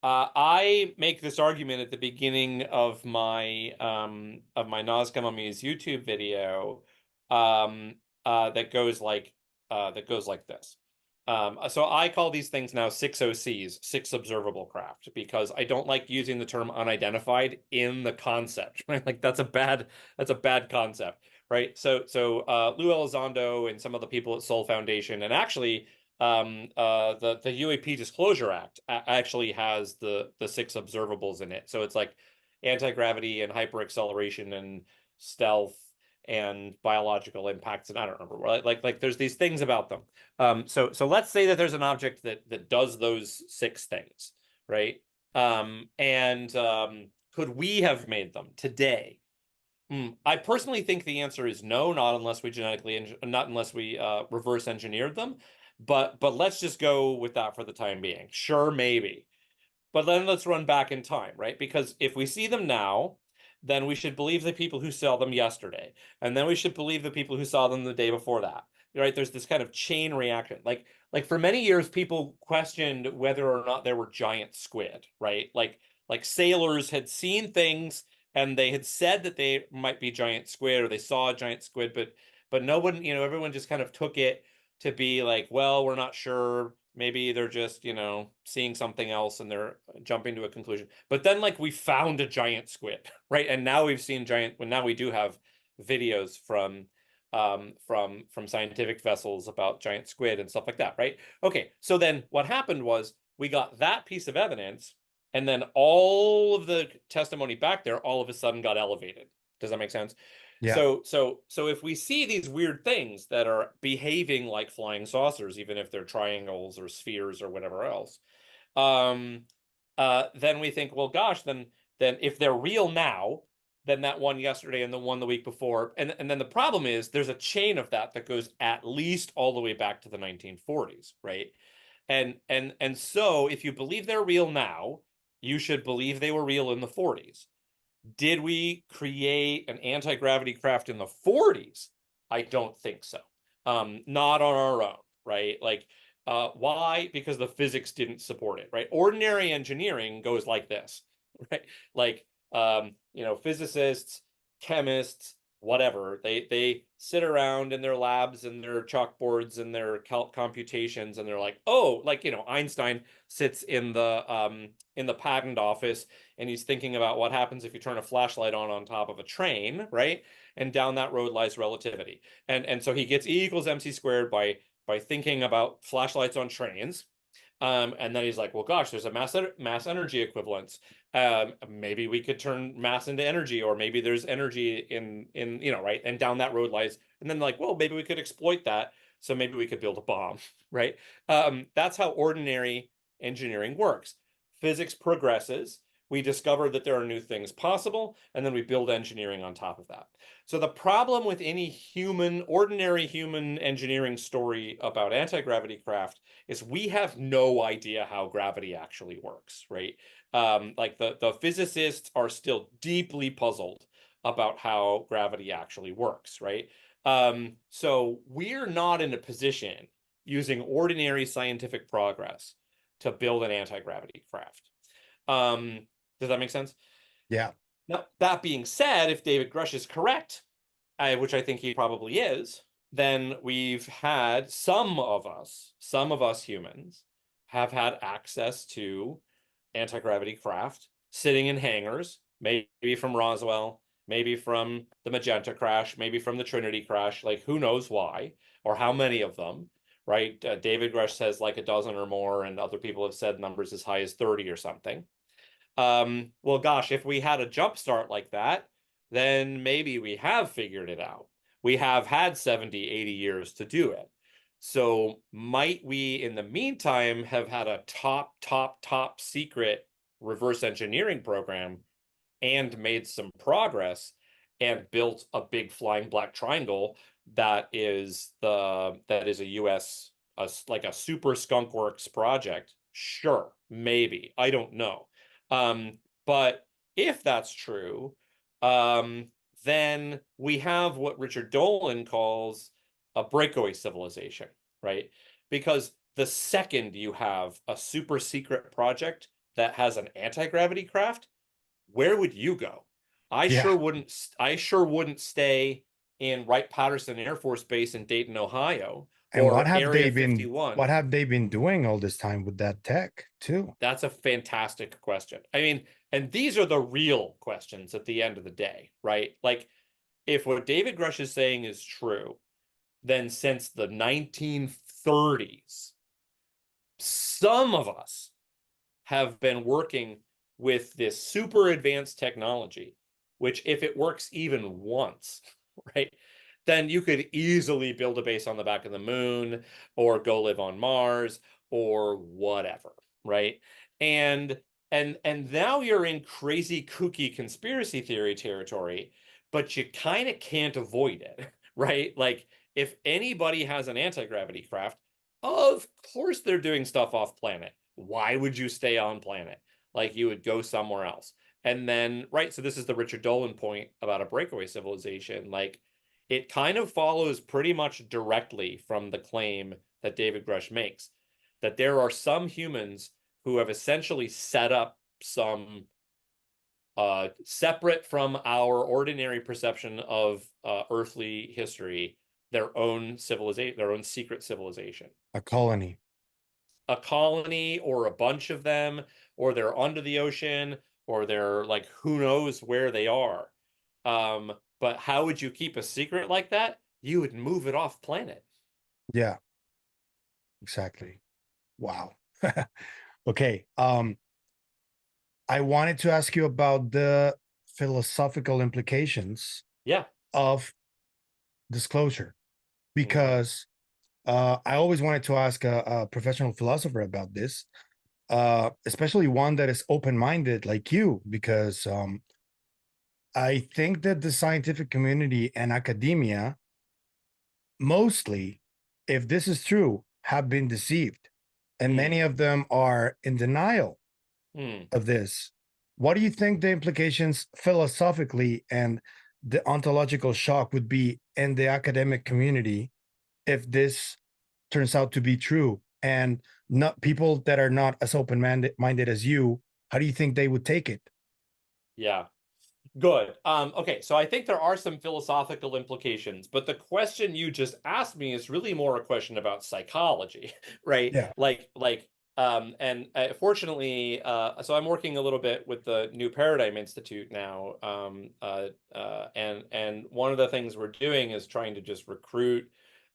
I make this argument at the beginning of my Nazca Mummies YouTube video, that goes like this. So I call these things now 6 OCs, six observable craft, because I don't like using the term unidentified in the concept, right? Like that's a bad concept, right? So Lou Elizondo and some of the people at Soul Foundation, and actually the UAP Disclosure Act actually has the six observables in it. So it's like anti-gravity and hyperacceleration and stealth and biological impacts, and I don't remember, right? Like there's these things about them. So let's say that there's an object that does those six things, right? And could we have made them today? I personally think the answer is no, not unless we not unless we reverse engineered them. But let's just go with that for the time being. Sure, maybe. But then let's run back in time, right? Because if we see them now, then we should believe the people who saw them yesterday. And then we should believe the people who saw them the day before that. Right? There's this kind of chain reaction. Like for many years, people questioned whether or not there were giant squid, right? Like sailors had seen things and they had said that they might be giant squid or they saw a giant squid, but no one, everyone just kind of took it to be like, well, we're not sure. Maybe they're just, seeing something else and they're jumping to a conclusion. But then, like, we found a giant squid, right? And now we've seen giant. Well, now we do have videos from scientific vessels about giant squid and stuff like that, right? Okay, so then what happened was we got that piece of evidence, and then all of the testimony back there all of a sudden got elevated. Does that make sense? yeah, So if we see these weird things that are behaving like flying saucers, even if they're triangles or spheres or whatever else, um, then we think, well, gosh, then if they're real now, then that one yesterday and the one the week before, and then the problem is there's a chain of that goes at least all the way back to the 1940s, right? And so if you believe they're real now, you should believe they were real in the 40s. Did we create an anti-gravity craft in the 40s? I don't think so. Not on our own, right? Like, why? Because the physics didn't support it, right? Ordinary engineering goes like this, right? Like, physicists, chemists, whatever, they sit around in their labs and their chalkboards and their computations, and they're like, oh, like, Einstein sits in the patent office and he's thinking about what happens if you turn a flashlight on top of a train, right? And down that road lies relativity. And so he gets E equals mc squared by thinking about flashlights on trains. And then he's like, well, gosh, there's a mass energy equivalence. Maybe we could turn mass into energy, or maybe there's energy in right. And down that road lies, and then like, well, maybe we could exploit that. So maybe we could build a bomb, right? That's how ordinary engineering works. Physics progresses. We discover that there are new things possible, and then we build engineering on top of that. So the problem with any ordinary human engineering story about anti-gravity craft is we have no idea how gravity actually works, right? Like the physicists are still deeply puzzled about how gravity actually works, right? So we're not in a position using ordinary scientific progress to build an anti-gravity craft. Does that make sense? yeah. Now, that being said, if David Grush is correct, which I think he probably is, then we've had some of us humans have had access to anti-gravity craft sitting in hangars, maybe from Roswell, maybe from the Magenta crash, maybe from the Trinity crash, like who knows why or how many of them, right? David Grush says like a dozen or more, and other people have said numbers as high as 30 or something. Well, gosh, if we had a jump start like that, then maybe we have figured it out. We have had 70, 80 years to do it. So might we, in the meantime, have had a top secret reverse engineering program and made some progress and built a big flying black triangle that is a US like a super skunk works project? Sure, maybe. I don't know. But if that's true, um, then we have what Richard Dolan calls a breakaway civilization, right? Because the second you have a super secret project that has an anti-gravity craft, where would you go? Yeah. I sure wouldn't stay in Wright-Patterson Air Force Base in Dayton, Ohio, And or Area what 51. have they been doing all this time with that tech too? That's a fantastic question. I mean, and these are the real questions at the end of the day, right? Like, if what David Grush is saying is true, then since the 1930s, some of us have been working with this super advanced technology, which if it works even once, right, then you could easily build a base on the back of the moon or go live on Mars or whatever, right? And and now you're in crazy kooky conspiracy theory territory, but you kind of can't avoid it, right? Like if anybody has an anti-gravity craft, of course they're doing stuff off planet. Why would you stay on planet? Like you would go somewhere else. And then, right, so this is the Richard Dolan point about a breakaway civilization. Like it kind of follows pretty much directly from the claim that David Grush makes that there are some humans who have essentially set up some separate from our ordinary perception of earthly history, their own civilization, their own secret civilization, A colony. a colony or a bunch of them, or they're under the ocean, or they're like who knows where they are. But how would you keep a secret like that? You would move it off planet. Yeah, exactly. Wow. Okay. I wanted to ask you about the philosophical implications Yeah. of disclosure Mm-hmm. because I always wanted to ask a professional philosopher about this, especially one that is open minded like you, because I think that the scientific community and academia, mostly, if this is true, have been deceived. And Mm. many of them are in denial Mm. of this. What do you think the implications philosophically and the ontological shock would be in the academic community if this turns out to be true? And not people that are not as open minded as you, how do you think they would take it? Yeah. Good. Okay, so I think there are some philosophical implications, but the question you just asked me is really more a question about psychology, right? Yeah. And fortunately, so I'm working a little bit with the New Paradigm Institute now, and one of the things we're doing is trying to just recruit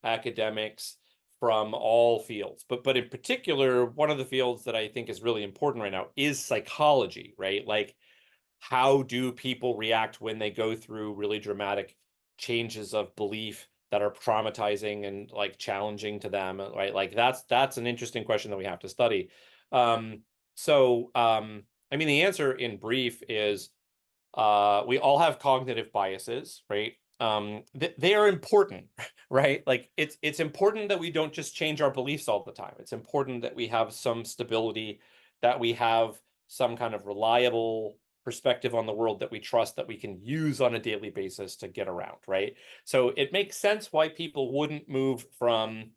academics from all fields, but in particular, one of the fields that I think is really important right now is psychology, right? Like how do people react when they go through really dramatic changes of belief that are traumatizing and like challenging to them, right? Like that's an interesting question that we have to study. Um, I mean, the answer in brief is we all have cognitive biases, right? They are important, right? Like it's important that we don't just change our beliefs all the time. It's important that we have some stability, that we have some kind of reliable perspective on the world that we trust that we can use on a daily basis to get around, right? So it makes sense why people wouldn't move from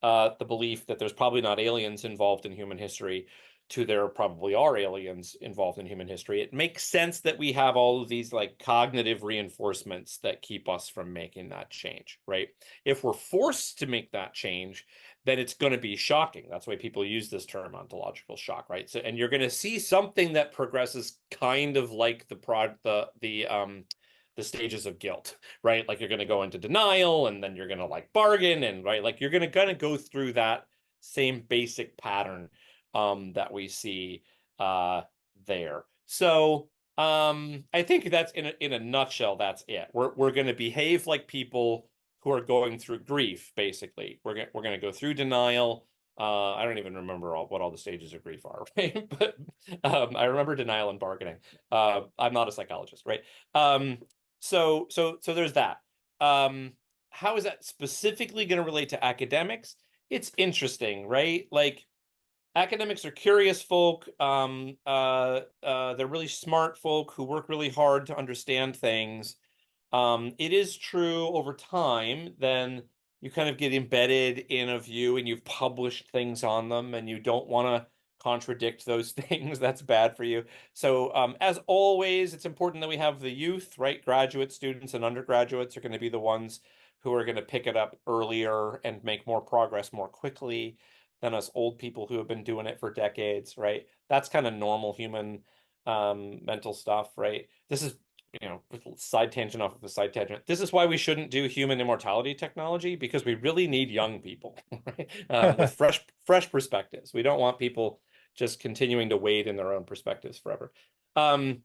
the belief that there's probably not aliens involved in human history to there probably are aliens involved in human history. It makes sense that we have all of these like cognitive reinforcements that keep us from making that change, right? If we're forced to make that change, then it's going to be shocking. That's why people use this term ontological shock, right? So, and you're going to see something that progresses kind of like the stages of guilt, right? Like you're going to go into denial and then you're going to like bargain and right, like you're going to go through that same basic pattern that we see there. So I think that's in a nutshell, that's it. We're going to behave like people who are going through grief, basically. We're going to go through denial. I don't even remember what all the stages of grief are, right? But I remember denial and bargaining. I'm not a psychologist, right? Um, so there's that. Um, how is that specifically going to relate to academics? It's interesting, right? Like, academics are curious folk. They're really smart folk who work really hard to understand things. It is true over time, then you kind of get embedded in a view and you've published things on them and you don't want to contradict those things. That's bad for you. So, as always, it's important that we have the youth, right? Graduate students and undergraduates are going to be the ones who are going to pick it up earlier and make more progress more quickly than us old people who have been doing it for decades, right? That's kind of normal human mental stuff, right? This is side tangent off of a side tangent. This is why we shouldn't do human immortality technology because we really need young people, right? With fresh perspectives. We don't want people just continuing to wade in their own perspectives forever. Um,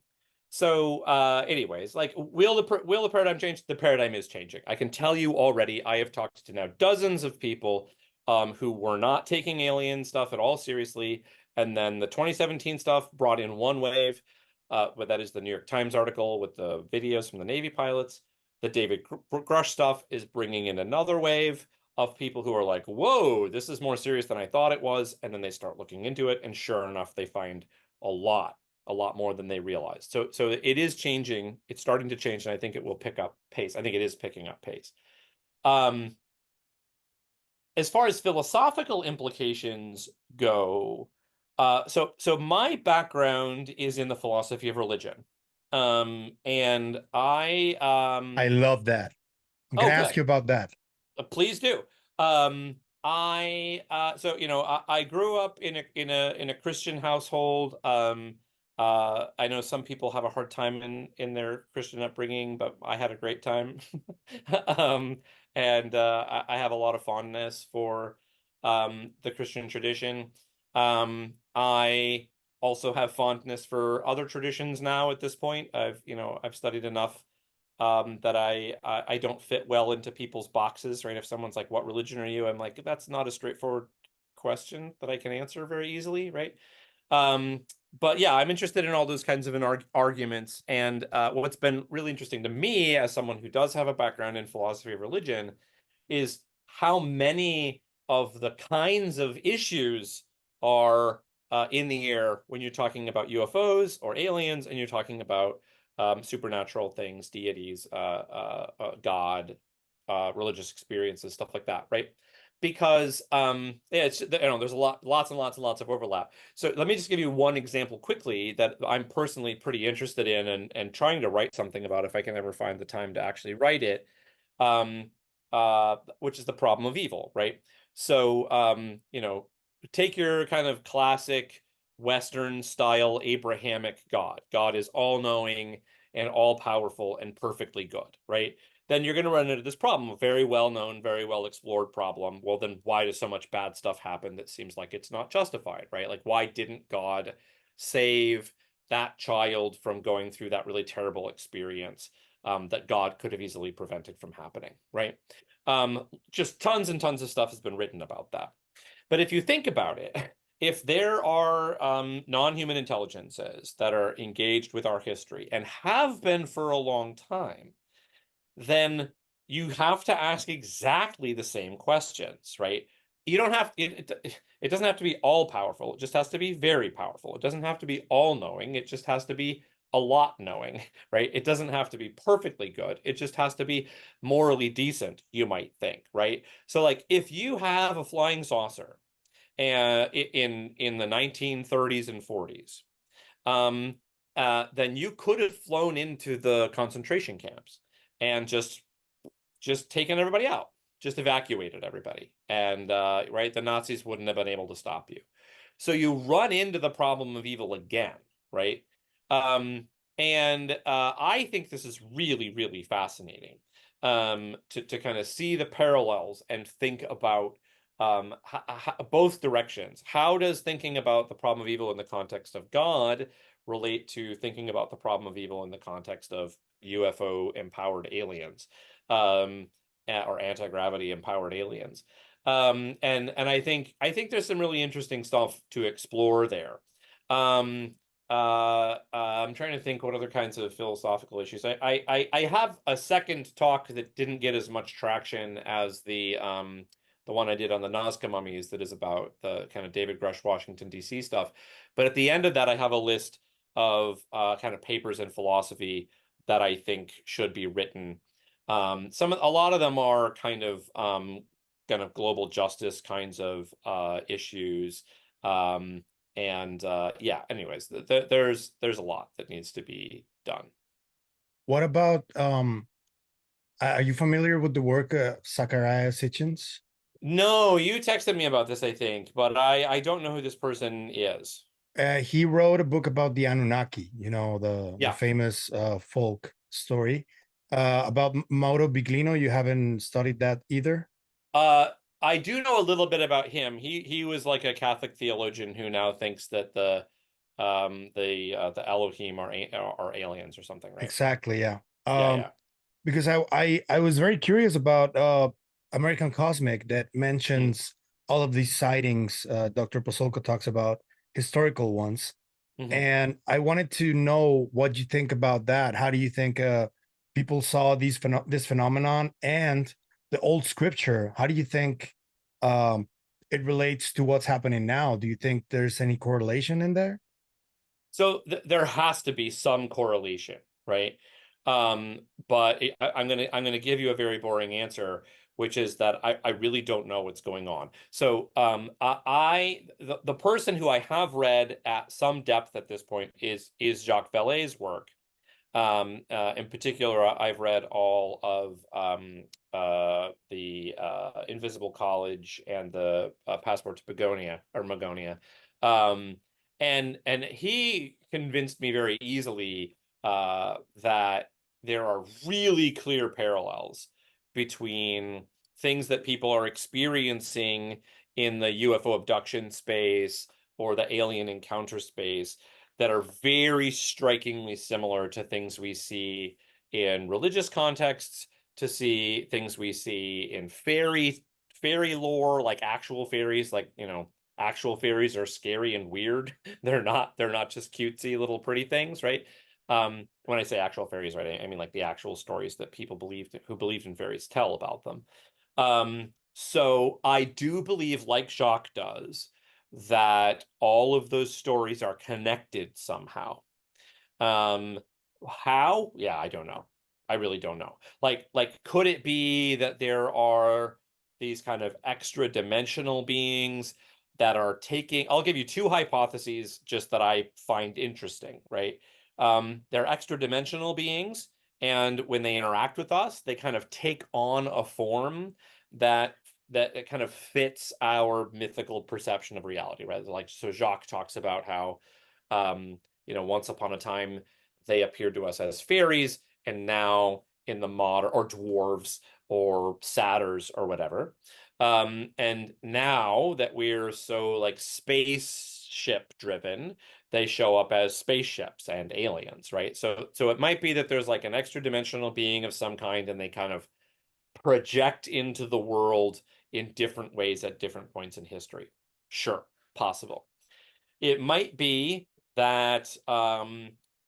anyways, like, will the paradigm change? The paradigm is changing. I can tell you already. I have talked to now dozens of people who were not taking alien stuff at all seriously, and then the 2017 stuff brought in one wave. But that is the New York Times article with the videos from the Navy pilots. The David Grush stuff is bringing in another wave of people who are like, whoa, this is more serious than I thought it was. And then they start looking into it. And sure enough, they find a lot more than they realized. So it is changing. It's starting to change. And I think it will pick up pace. I think it is picking up pace. Um, as far as philosophical implications go, so my background is in the philosophy of religion. And I love that. I'm oh, gonna ask good. you about that. Please do. So I grew up in a Christian household. I know some people have a hard time in their Christian upbringing, but I had a great time. Um, and I have a lot of fondness for the Christian tradition. I also have fondness for other traditions now at this point. I've studied enough that I don't fit well into people's boxes, right? If someone's like, "What religion are you?" I'm like, "That's not a straightforward question that I can answer very easily," right? But yeah, I'm interested in all those kinds of arguments. And what's been really interesting to me as someone who does have a background in philosophy of religion is how many of the kinds of issues are in the air when you're talking about UFOs or aliens and you're talking about supernatural things, deities, God, religious experiences, stuff like that, right? Because yeah, there's lots and lots and lots of overlap. So let me just give you one example quickly that I'm personally pretty interested in and trying to write something about if I can ever find the time to actually write it. Um, which is the problem of evil, right? So take your kind of classic Western style Abrahamic God. God is all knowing and all powerful and perfectly good, right? Then you're going to run into this problem, a very well known, very well explored problem. Well, then why does so much bad stuff happen that seems like it's not justified, right? Like, why didn't God save that child from going through that really terrible experience that God could have easily prevented from happening, right? Just tons and tons of stuff has been written about that. But if you think about it, if there are non-human intelligences that are engaged with our history and have been for a long time, then you have to ask exactly the same questions, right? You don't have it doesn't have to be all powerful. It just has to be very powerful. It doesn't have to be all knowing. It just has to be a lot knowing, right? It doesn't have to be perfectly good. It just has to be morally decent, you might think, right? So like if you have a flying saucer in the 1930s and 40s, um, then you could have flown into the concentration camps and just taken everybody out, just evacuated everybody, and right, the Nazis wouldn't have been able to stop you. So you run into the problem of evil again, right? Um, and I think this is really, really fascinating to kind of see the parallels and think about both directions. How does thinking about the problem of evil in the context of God relate to thinking about the problem of evil in the context of UFO empowered aliens, or anti-gravity empowered aliens. And I think there's some really interesting stuff to explore there. I'm trying to think what other kinds of philosophical issues. I have a second talk that didn't get as much traction as the one I did on the Nazca Mummies that is about the kind of David Grush Washington D.C. stuff. But at the end of that, I have a list of kind of papers in philosophy that I think should be written. A lot of them are kind of global justice kinds of issues. And yeah, anyways, there's a lot that needs to be done. What about are you familiar with the work of Zachariah Sitchin? No, you texted me about this, I think, but I don't know who this person is. He wrote a book about the Anunnaki, the Yeah. famous folk story. About Mauro Biglino, you haven't studied that either? Uh, I do know a little bit about him. He was like a Catholic theologian who now thinks that the Elohim are aliens or something, right? Exactly, yeah. Yeah, yeah. Because I was very curious about American Cosmic that Mm, mentions all of these sightings. Dr. Pasolka talks about historical ones, hmm and I wanted to know what you think about that. How do you think people saw this phenomenon and the old scripture? How do you think um, it relates to what's happening now? Do you think there's any correlation in there? So there has to be some correlation, right? But I'm gonna give you a very boring answer, which is that I really don't know what's going on. So the person who I have read at some depth at this point is Jacques Vallée's work. In particular, I've read all of the Invisible College and the Passport to Begonia or Magonia. Um, and he convinced me very easily that there are really clear parallels between things that people are experiencing in the UFO abduction space or the alien encounter space that are very strikingly similar to things we see in religious contexts, to see things we see in fairy lore, like actual fairies, like actual fairies are scary and weird. They're not just cutesy little pretty things, right? When I say actual fairies, right, I mean like the actual stories that people who believed in fairies tell about them. So I do believe, like Jacques does, that all of those stories are connected somehow. Um, how? Yeah, I don't know. I really don't know. Could it be that there are these kind of extra dimensional beings that are taking, I'll give you two hypotheses just that I find interesting, right? They're extra dimensional beings, and when they interact with us, they kind of take on a form that that kind of fits our mythical perception of reality, right? Like, so Jacques talks about how once upon a time they appeared to us as fairies, and now in the modern, or dwarves or satyrs or whatever. And now that we're so like spaceship driven, they show up as spaceships and aliens, right? So it might be that there's like an extra dimensional being of some kind, and they kind of project into the world in different ways at different points in history. Sure, possible. It might be that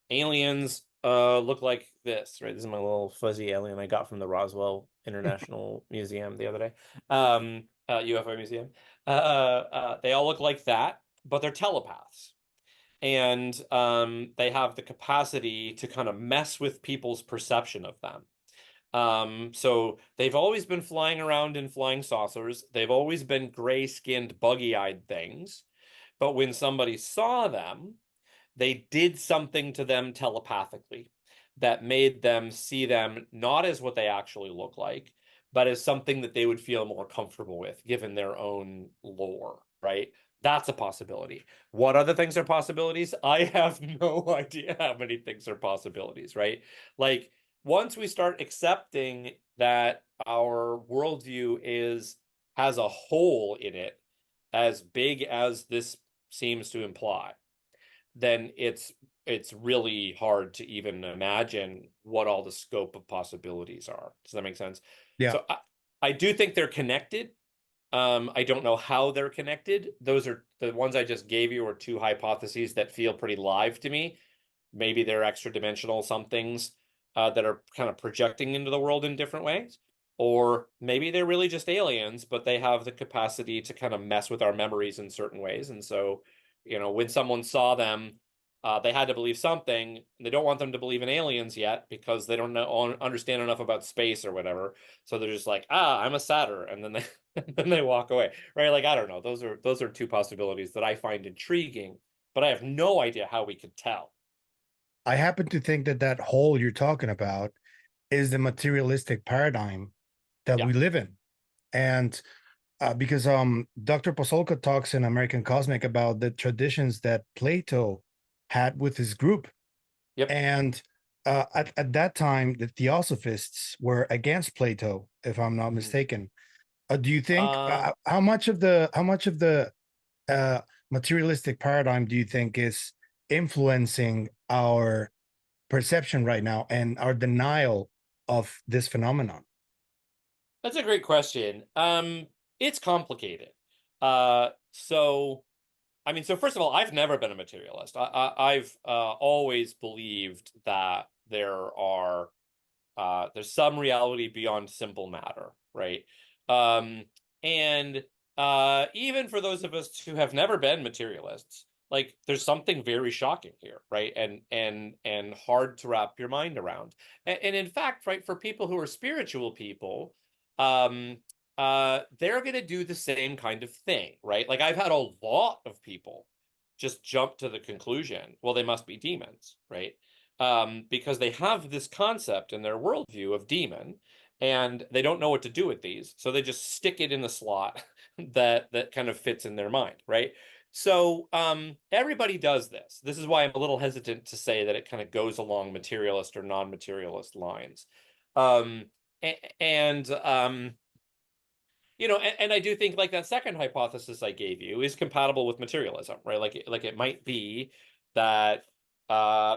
aliens look like this, right? This is my little fuzzy alien I got from the Roswell International Museum the other day, UFO museum. They all look like that, but they're telepaths. And they have the capacity to kind of mess with people's perception of them. So they've always been flying around in flying saucers. They've always been gray-skinned, buggy-eyed things. But when somebody saw them, they did something to them telepathically that made them see them not as what they actually look like, but as something that they would feel more comfortable with, given their own lore, right? That's a possibility. What other things are possibilities? I have no idea how many things are possibilities, right? Like, once we start accepting that our worldview has a hole in it as big as this seems to imply, then it's it's really hard to even imagine what all the scope of possibilities are. Does that make sense? Yeah. So I do think they're connected. I don't know how they're connected. Those are the ones I just gave you are two hypotheses that feel pretty live to me. Maybe they're extra dimensional somethings that are kind of projecting into the world in different ways. Or maybe they're really just aliens, but they have the capacity to kind of mess with our memories in certain ways. And so, when someone saw them, they had to believe something. And they don't want them to believe in aliens yet because they don't understand enough about space or whatever. So they're just like, I'm a satyr, and then they and then they walk away, right? Like I don't know. Those are two possibilities that I find intriguing, but I have no idea how we could tell. I happen to think that that hole you're talking about is the materialistic paradigm that Yeah. we live in. And because Dr. Pasolka talks in American Cosmic about the traditions that Plato had with his group. Yep. And at that time, the Theosophists were against Plato, if I'm not Mhm. mistaken. Do you think Uh, how much of the uh, materialistic paradigm do you think is influencing our perception right now and our denial of this phenomenon? that's a great question. It's complicated. So I mean, so first of all, I've never been a materialist. I've always believed that there's some reality beyond simple matter, right? Um, and even for those of us who have never been materialists, like there's something very shocking here, right? And hard to wrap your mind around. And in fact, right, for people who are spiritual people, um, they're going to do the same kind of thing, right? Like I've had a lot of people just jump to the conclusion, well, they must be demons, right? Because they have this concept in their worldview of demon, and they don't know what to do with these, so they just stick it in the slot that kind of fits in their mind, right? So everybody does this. This is why I'm a little hesitant to say that it kind of goes along materialist or non-materialist lines. Um, and and I do think like that second hypothesis I gave you is compatible with materialism, right? Like it might be that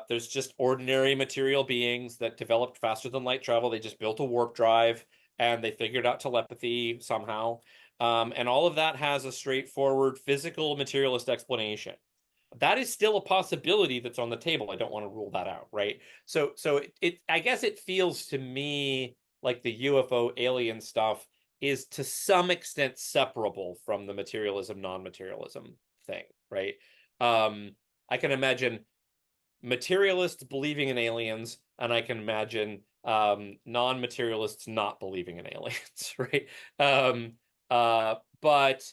there's just ordinary material beings that developed faster than light travel. They just built a warp drive and they figured out telepathy somehow. And all of that has a straightforward physical materialist explanation. That is still a possibility that's on the table. I don't want to rule that out, right? So I guess it feels to me like the UFO alien stuff is to some extent separable from the materialism non-materialism thing, right? Um, I can imagine materialists believing in aliens, and I can imagine non-materialists not believing in aliens, right? Um, but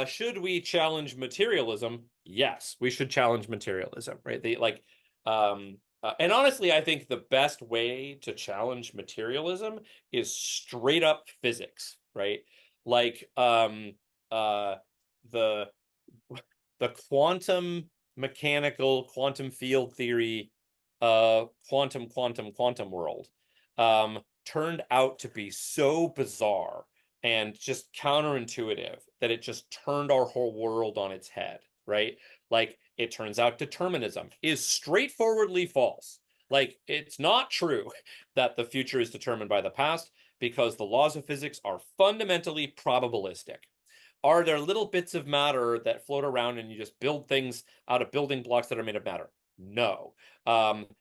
should we challenge materialism? Yes, we should challenge materialism, right? And honestly, I think the best way to challenge materialism is straight up physics, right? Like uh, the the quantum mechanical quantum field theory quantum world turned out to be so bizarre and just counterintuitive that it just turned our whole world on its head, right? Like it turns out determinism is straightforwardly false. Like it's not true that the future is determined by the past because the laws of physics are fundamentally probabilistic. Are there little bits of matter that float around and you just build things out of building blocks that are made of matter? No,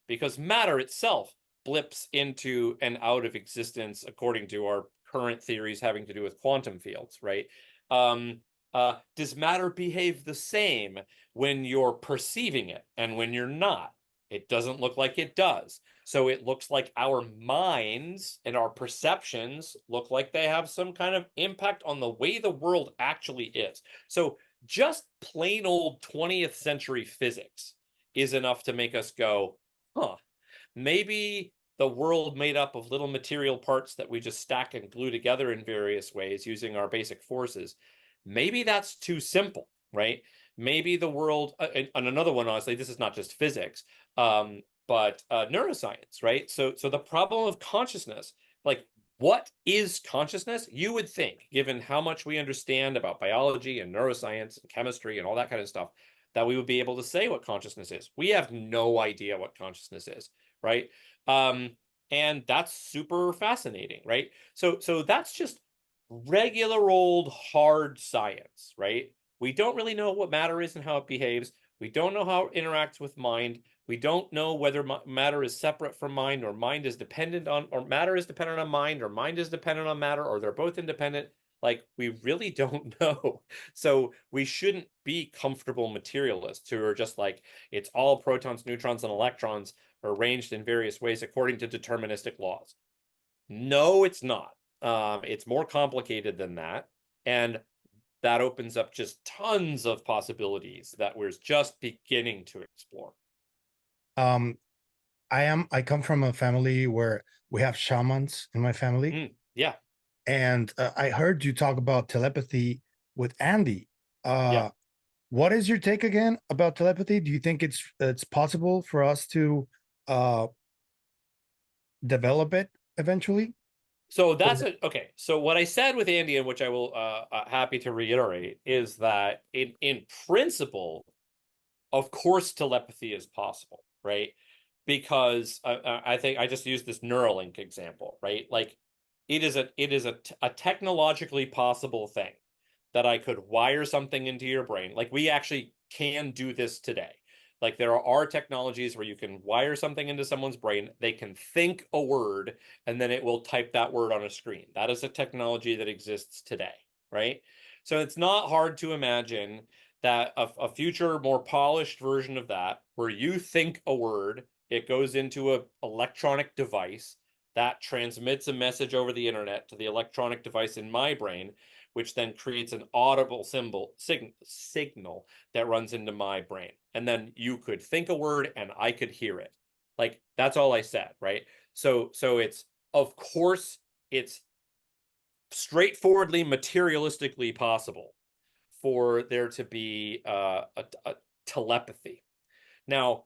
because matter itself blips into and out of existence according to our current theories having to do with quantum fields, right? Does matter behave the same when you're perceiving it and when you're not? It doesn't look like it does. So it looks like our minds and our perceptions look like they have some kind of impact on the way the world actually is. So just plain old 20th century physics is enough to make us go, huh, maybe the world made up of little material parts that we just stack and glue together in various ways using our basic forces. Maybe that's too simple, right? Maybe the world, and another one, honestly, this is not just physics, but neuroscience, right? So the problem of consciousness, like what is consciousness? You would think, given how much we understand about biology and neuroscience and chemistry and all that kind of stuff, that we would be able to say what consciousness is. We have no idea what consciousness is, right? Um, and that's super fascinating, right? So that's just regular old hard science, right? We don't really know what matter is and how it behaves. We don't know how it interacts with mind. We don't know whether matter is separate from mind, or mind is dependent on, or matter is dependent on mind, or mind is dependent on matter, or they're both independent. Like, we really don't know. So we shouldn't be comfortable materialists who are just like, it's all protons, neutrons, and electrons arranged in various ways according to deterministic laws. No, it's not. It's more complicated than that. And that opens up just tons of possibilities that we're just beginning to explore. Um, I come from a family where we have shamans in my family, Yeah, and I heard you talk about telepathy with Andy. yeah. What is your take again about telepathy? Do you think it's possible for us to uh develop it eventually? So that's it. Okay. So what I said with Andy, and which I will happy to reiterate, is that in principle, of course, telepathy is possible, right? Because I think I just used this Neuralink example, right? Like, it is a technologically possible thing that I could wire something into your brain. Like, we actually can do this today. Like, there are technologies where you can wire something into someone's brain, they can think a word, and then it will type that word on a screen. That is a technology that exists today, right? So it's not hard to imagine that a future, more polished version of that, where you think a word, it goes into an electronic device that transmits a message over the internet to the electronic device in my brain, which then creates an audible signal that runs into my brain. And then you could think a word and I could hear it. Like, that's all I said, right? So it's, of course, it's straightforwardly materialistically possible for there to be a telepathy. Now,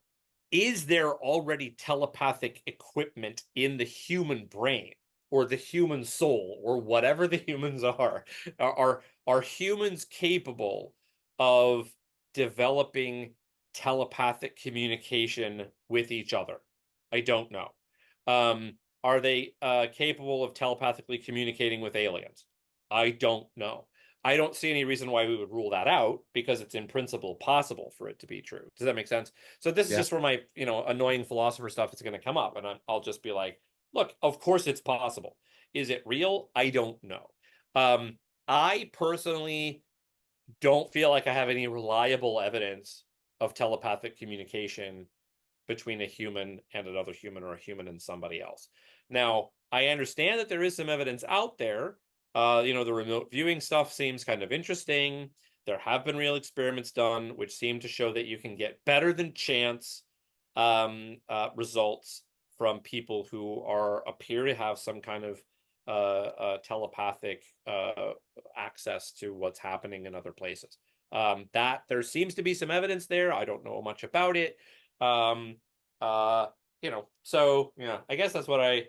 is there already telepathic equipment in the human brain or the human soul or whatever the humans are? Are humans capable of developing telepathic communication with each other? I don't know. Are they capable of telepathically communicating with aliens? I don't know. I don't see any reason why we would rule that out, because it's in principle possible for it to be true. Does that make sense? So this is Yeah. just where my, annoying philosopher stuff is going to come up, and I'll just be like, look, of course it's possible. Is it real? I don't know. Um, I personally don't feel like I have any reliable evidence of telepathic communication between a human and another human, or a human and somebody else. Now, I understand that there is some evidence out there. The remote viewing stuff seems kind of interesting. There have been real experiments done which seem to show that you can get better than chance results from people who appear to have some kind of telepathic access to what's happening in other places. That there seems to be some evidence there. I don't know much about it. Um, so yeah, I guess that's what I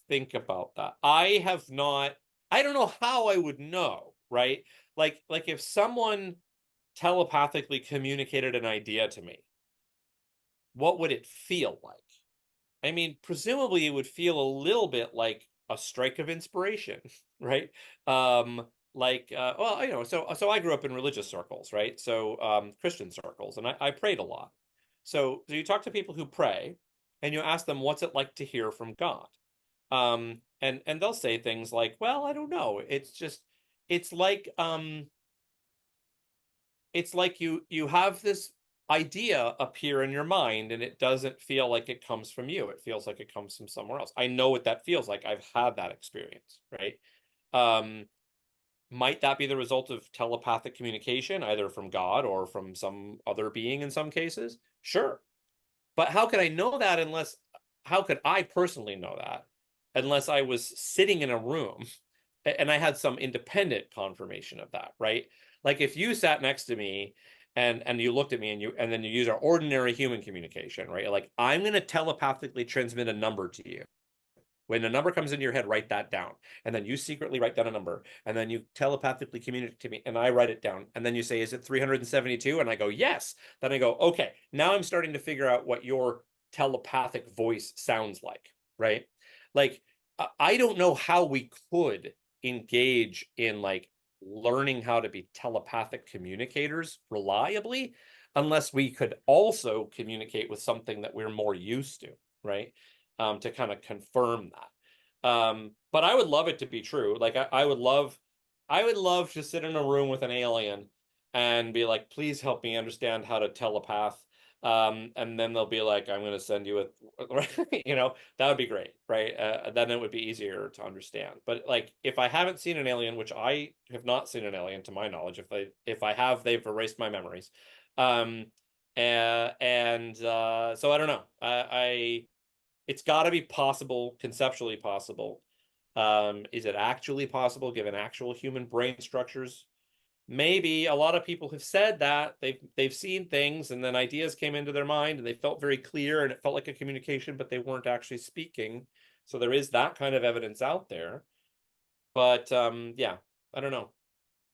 think about that. I don't know how I would know, right? Like if someone telepathically communicated an idea to me, what would it feel like? I mean, presumably it would feel a little bit like a strike of inspiration, right? So I grew up in religious circles, right? So Christian circles, and I prayed a lot. So you talk to people who pray, and you ask them what's it like to hear from God. And they'll say things like, well, I don't know. It's like it's like you have this idea appear in your mind, and it doesn't feel like it comes from you. It feels like it comes from somewhere else. I know what that feels like. I've had that experience, right? Um, might that be the result of telepathic communication, either from God or from some other being in some cases? Sure. But how could I personally know that unless I was sitting in a room and I had some independent confirmation of that, right? Like, if you sat next to me and you looked at me, and then you use our ordinary human communication, right? Like, I'm going to telepathically transmit a number to you When a number comes into your head, write that down. And then you secretly write down a number. And then you telepathically communicate to me, and I write it down. And then you say, is it 372? And I go, yes. Then I go, okay, now I'm starting to figure out what your telepathic voice sounds like, right? Like, I don't know how we could engage in like learning how to be telepathic communicators reliably unless we could also communicate with something that we're more used to, right? To kind of confirm that. But I would love it to be true. Like I would love to sit in a room with an alien and be like, please help me understand how to telepath. And then they'll be like, I'm going to send you a, that would be great, right? Then it would be easier to understand. But like, if I haven't seen an alien, which I have not seen an alien to my knowledge, if I have, they've erased my memories. So I don't know. It's got to be possible, conceptually possible. Is it actually possible given actual human brain structures? Maybe. A lot of people have said that they've seen things and then ideas came into their mind and they felt very clear and it felt like a communication, but they weren't actually speaking. So there is that kind of evidence out there. But yeah, I don't know.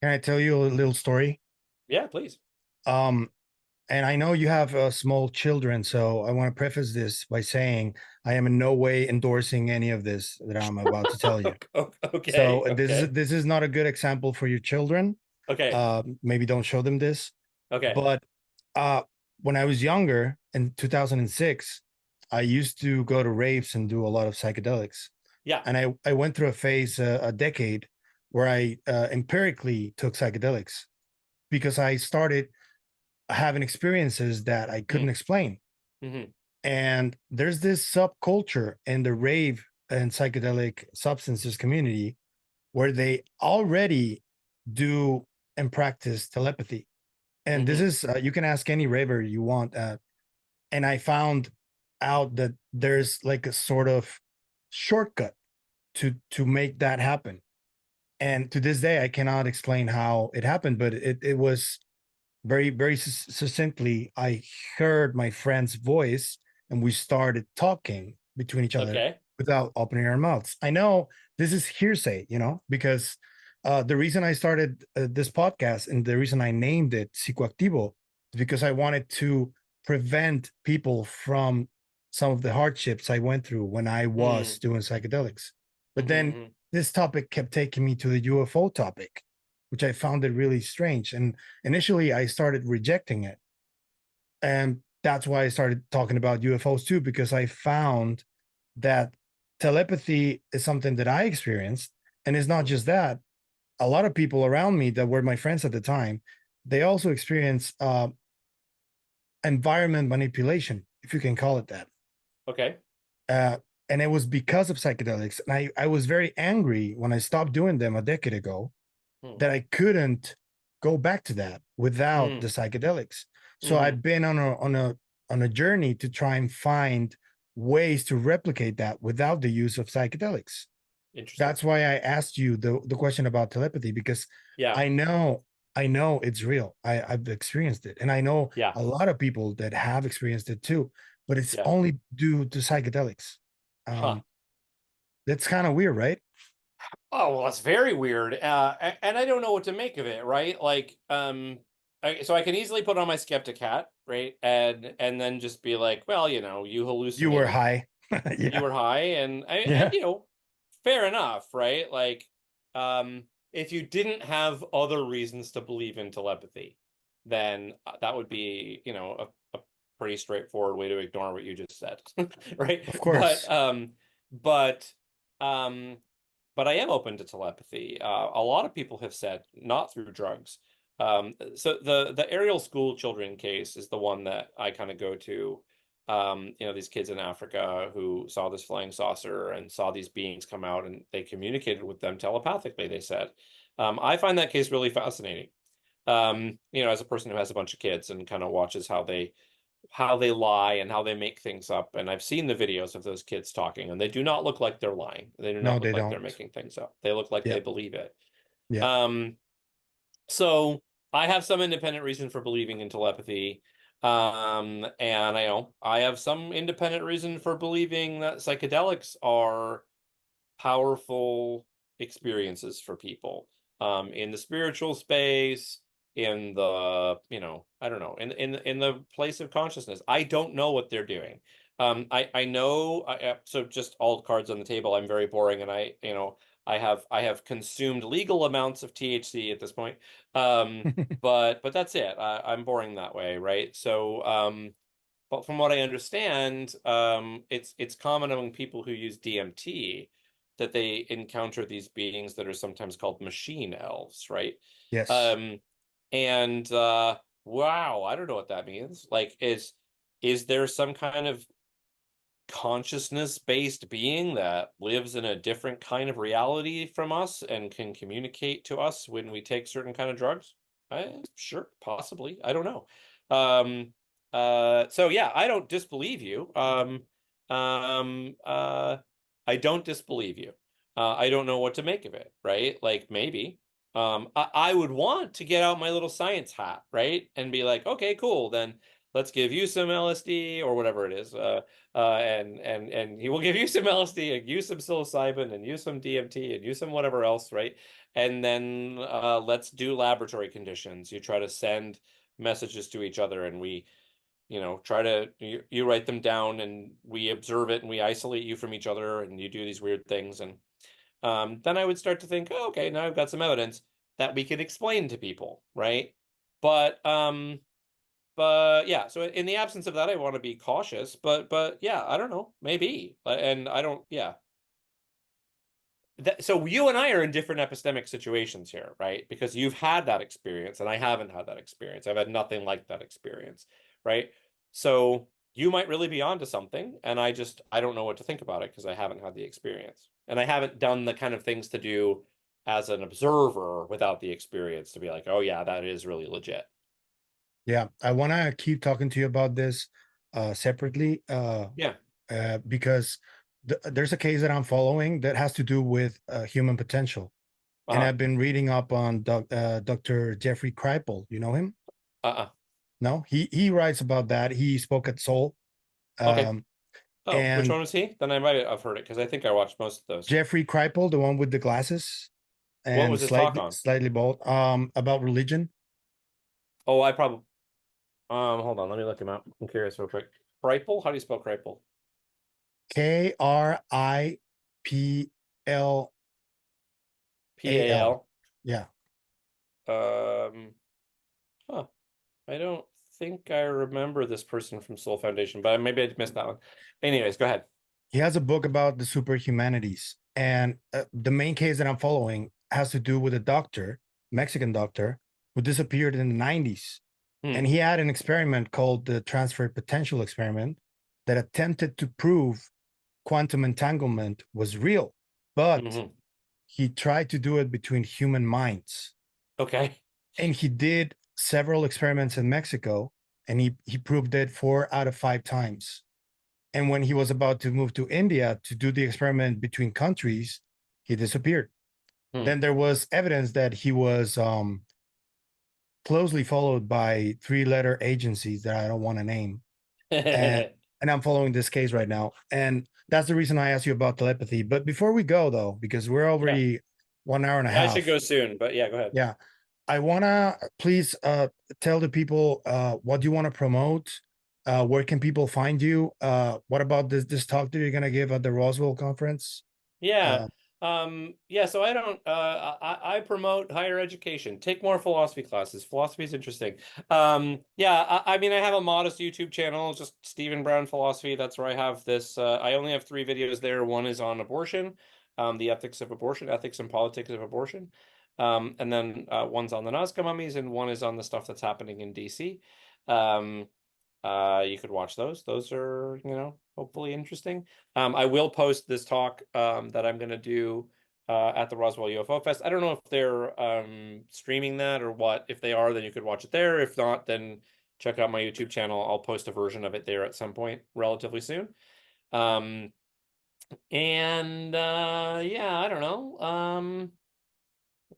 Can I tell you a little story? Yeah, please. Um, and I know you have small children, so I want to preface this by saying I am in no way endorsing any of this that I'm about to tell you. Okay, So okay, this is not a good example for your children. okay, Maybe don't show them this. okay. But uh, when I was younger in 2006, I used to go to raves and do a lot of psychedelics. Yeah. And I went through a phase, a decade, where I empirically took psychedelics because I started having experiences that I couldn't Mm. explain. Hmm. And there's this subculture in the rave and psychedelic substances community where they already do and practice telepathy. And this Hmm. is, you can ask any raver you want. And I found out that there's like a sort of shortcut to make that happen. And to this day, I cannot explain how it happened, but it was very succinctly. I heard my friend's voice and we started talking between each other Okay. without opening our mouths. I know this is hearsay, because the reason I started this podcast and the reason I named it Psicoactivo is because I wanted to prevent people from some of the hardships I went through when I was Mm. doing psychedelics. But then Hmm. this topic kept taking me to the UFO topic, which I found it really strange. And initially, I started rejecting it. And that's why I started talking about UFOs too, because I found that telepathy is something that I experienced. And it's not Hmm. just that. A lot of people around me that were my friends at the time, they also experience environment manipulation, if you can call it that. Okay. Uh, and it was because of psychedelics. And I was very angry when I stopped doing them a decade ago Hmm. that I couldn't go back to that without the Mm. psychedelics. So Hmm. I've been on a journey to try and find ways to replicate that without the use of psychedelics. Interesting. That's why I asked you the question about telepathy, because Yeah. I know I know it's real. I've experienced it. And I know Yeah. a lot of people that have experienced it too, but it's Yeah. only due to psychedelics. Huh. Um, that's kind of weird, right? Oh, well, that's very weird. And I don't know what to make of it, right? Like, so I can easily put on my skeptic hat, right? And then just be like, well, you You were hallucinated, high. you Yeah. were high, and Yeah. fair enough, right? Like, if you didn't have other reasons to believe in telepathy, then that would be, a pretty straightforward way to ignore what you just said, right? Of But course. but um but I am open to telepathy. A lot of people have said not through drugs. So the Ariel school children case is the one that I kind of go to. These kids in Africa who saw this flying saucer and saw these beings come out and they communicated with them telepathically, they said. I find that case really fascinating. As a person who has a bunch of kids and kind of watches how they lie and how they make things up. And I've seen the videos of those kids talking, and they do not look like they're lying. They do No, not they look like they're don't. making things up. They look like Yeah. they believe it. Yeah. Um, so I have some independent reason for believing in telepathy. And I have some independent reason for believing that psychedelics are powerful experiences for people, in the spiritual space, in the, I don't know, in the place of consciousness. I don't know what they're doing. I know. So just all cards on the table. I'm very boring, and I have consumed legal amounts of THC at this point. But that's it. I'm boring that way, right? So, but from what I understand, it's common among people who use DMT that they encounter these beings that are sometimes called machine elves, right? Yes. Um, and wow, I don't know what that means. Like, is there some kind of consciousness-based being that lives in a different kind of reality from us and can communicate to us when we take certain kind of drugs? Sure, possibly. I don't know. So yeah, I don't disbelieve you. Um, uh, I don't disbelieve you. I don't know what to make of it, right? Like maybe. I would want to get out my little science hat, right? And be like, okay, cool, then let's give you some LSD or whatever it is. And he will give you some LSD and use some psilocybin and use some DMT and use some whatever else, right? And then let's do laboratory conditions. You try to send messages to each other, and we, try to you write them down, and we observe it, and we isolate you from each other, and you do these weird things, and then I would start to think, oh, okay, now I've got some evidence that we can explain to people, right? But but yeah, so in the absence of that, I want to be cautious. But yeah, I don't know, maybe, and I don't. Yeah, so you and I are in different epistemic situations here, right? Because you've had that experience, and I haven't had that experience. I've had nothing like that experience, right? So you might really be onto something, and I don't know what to think about it because I haven't had the experience, and I haven't done the kind of things to do as an observer without the experience to be like, oh yeah, that is really legit. Yeah, I want to keep talking to you about this separately Yeah. because there's a case that I'm following that has to do with human potential. And Uh-huh. I've been reading up on Dr. Jeffrey Kripal. You know him? Uh-uh. No, he writes about that. He spoke at Seoul. Okay. Um, Oh, which and one was he? Then I might have heard it because I think I watched most of those. Jeffrey Kripal, the one with the glasses What and was his talk slightly on? slightly bald, about religion. Oh, I probably hold on, let me look him up. I'm curious real quick. Kripal? How do you spell Kripal? Kripal. P-A-L. Yeah. Um, huh. I don't think I remember this person from Soul Foundation, but maybe I missed that one. Anyways, go ahead. He has a book about the superhumanities. And the main case that I'm following has to do with a doctor, Mexican doctor, who disappeared in the 90s. And Hmm. he had an experiment called the transfer potential experiment that attempted to prove quantum entanglement was real, but Hmm. he tried to do it between human minds. Okay. And he did several experiments in Mexico, and he proved it 4 out of 5 times. And when he was about to move to India to do the experiment between countries, he disappeared. Hmm. Then there was evidence that he was closely followed by three-letter agencies that I don't want to name. And and I'm following this case right now. And that's the reason I asked you about telepathy. But before we go, though, because we're Yeah. already 1 hour and a Yeah, I should half, go soon, but yeah, go ahead. yeah, I wanna please tell the people what you want to promote. Where can people find you? What about this talk that you're gonna give at the Roswell conference? Yeah. Uh, Yeah, so I don't I promote higher education. Take more philosophy classes. Philosophy is interesting. Yeah, I mean I have a modest YouTube channel, just Stephen Brown Philosophy. That's where I have this I only have 3 videos there. One is on abortion, the ethics of abortion, ethics and politics of abortion. And then one's on the Nazca Mummies, and one is on the stuff that's happening in DC. Um, you could watch those. Those are, hopefully interesting. I will post this talk that I'm going to do at the Roswell UFO Fest. I don't know if they're streaming that or what. If they are, then you could watch it there. If not, then check out my YouTube channel. I'll post a version of it there at some point relatively soon. Um, and yeah, I don't know.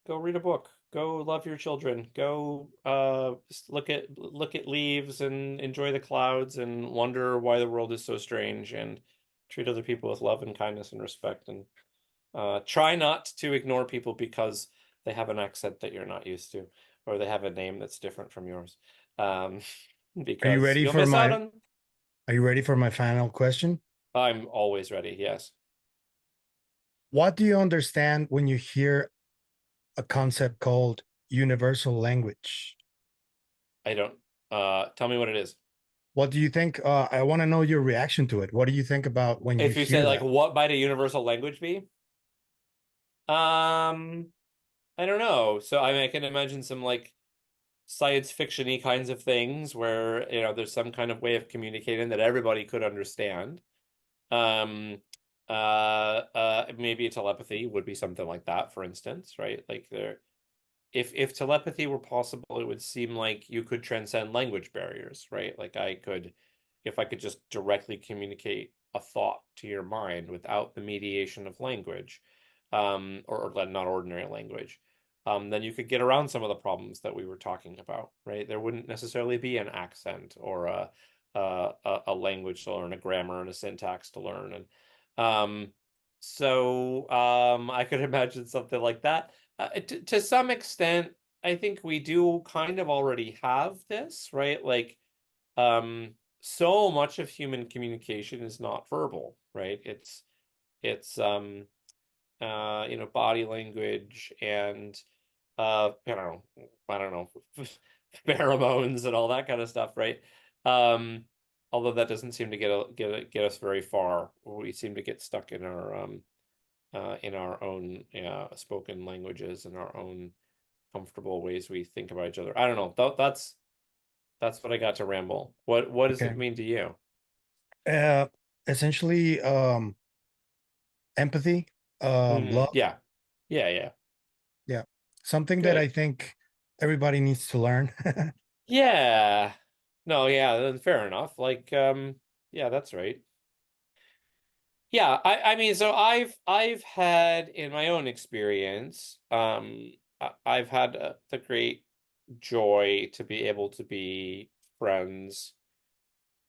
Go read a book. Go love your children. Go just look at leaves and enjoy the clouds and wonder why the world is so strange, and treat other people with love and kindness and respect, and Try not to ignore people because they have an accent that you're not used to, or they have a name that's different from yours. Um, Are you because ready you'll for miss out my on. Are you ready for my final question? I'm always ready. Yes. What do you understand when you hear a concept called universal language? I don't. Tell me what it is. What do you think? I want to know your reaction to it. What do you think about when you If you say hear like, that? what might a universal language be? Um, I don't know. So I mean, I can imagine some like science fiction-y kinds of things where, there's some kind of way of communicating that everybody could understand. Um, Maybe telepathy would be something like that, for instance, right? Like if telepathy were possible, it would seem like you could transcend language barriers, right? Like if I could just directly communicate a thought to your mind without the mediation of language, or not ordinary language, then you could get around some of the problems that we were talking about, right? There wouldn't necessarily be an accent or a language to learn, a grammar and a syntax to learn, and I could imagine something like that. To some extent, I think we do kind of already have this, right? Like, um, so much of human communication is not verbal, right? It's body language and I don't know, pheromones and all that kind of stuff, right? Um, Although that doesn't seem to get us very far. We seem to get stuck in our own spoken languages and our own comfortable ways we think about each other. I don't know. That's what I got to ramble. What does it Okay. mean to you? Uh, Essentially, empathy, love. Yeah. Yeah, yeah. Yeah. Something that I Good. think everybody needs to learn. Yeah. No, yeah, then fair enough. Like, yeah, that's right. Yeah, I mean, so I've had in my own experience, I've had the great joy to be able to be friends,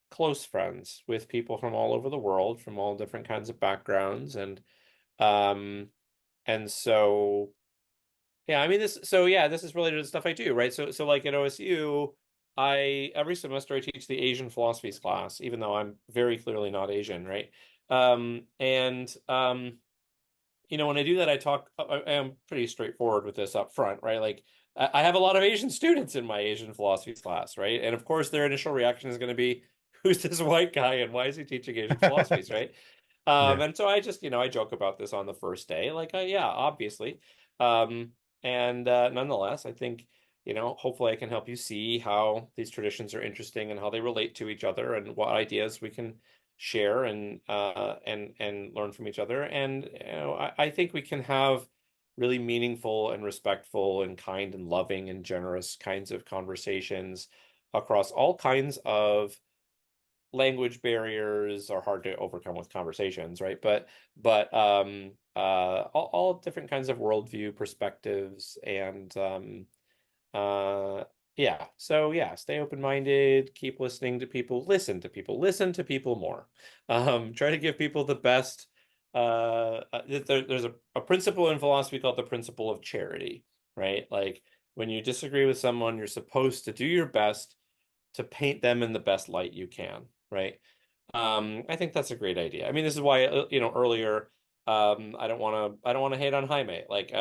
close friends with people from all over the world, from all different kinds of backgrounds, um, and so yeah, I mean this is related to the stuff I do, right? So like at OSU, I every semester I teach the Asian philosophies class, even though I'm very clearly not Asian, right? And when I do that, I am pretty straightforward with this up front, right? Like, I have a lot of Asian students in my Asian philosophies class, right? And of course, their initial reaction is going to be, who's this white guy and why is he teaching Asian philosophies, right? Yeah. And so I just, I joke about this on the first day, like, yeah, obviously. Um, and Nonetheless, I think, hopefully I can help you see how these traditions are interesting and how they relate to each other and what ideas we can share and learn from each other. And I think we can have really meaningful and respectful and kind and loving and generous kinds of conversations across all kinds of language barriers are hard to overcome with conversations, right? But all different kinds of worldview perspectives and uh, yeah. So yeah, stay open-minded, keep listening to people, listen to people more. Try to give people the best. There's a principle in philosophy called the principle of charity, right? Like when you disagree with someone, you're supposed to do your best to paint them in the best light you can, right? I think that's a great idea. I mean, this is why, earlier, I don't want to hate on Jaime. Like,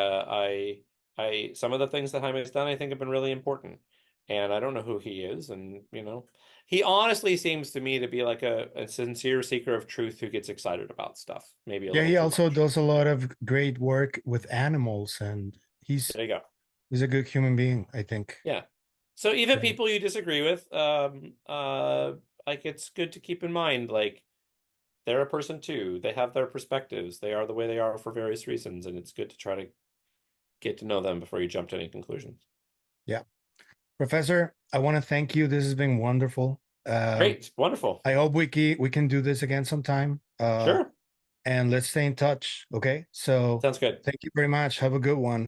some of the things that Jaime's done, I think have been really important. And I don't know who he is. And, he honestly seems to me to be like a sincere seeker of truth who gets excited about stuff, maybe a Yeah, little he too also much. does a lot of great work with animals, and There you go. he's a good human being, I think. Yeah. So even So, people you disagree with, like it's good to keep in mind, like, they're a person too. They have their perspectives. They are the way they are for various reasons, and it's good to try to get to know them before you jump to any conclusions. yeah. Professor, I want to thank you. This has been wonderful. Great, wonderful. I hope we can do this again sometime. Sure. And let's stay in touch. Okay. So Sounds good. thank you very much. Have a good one.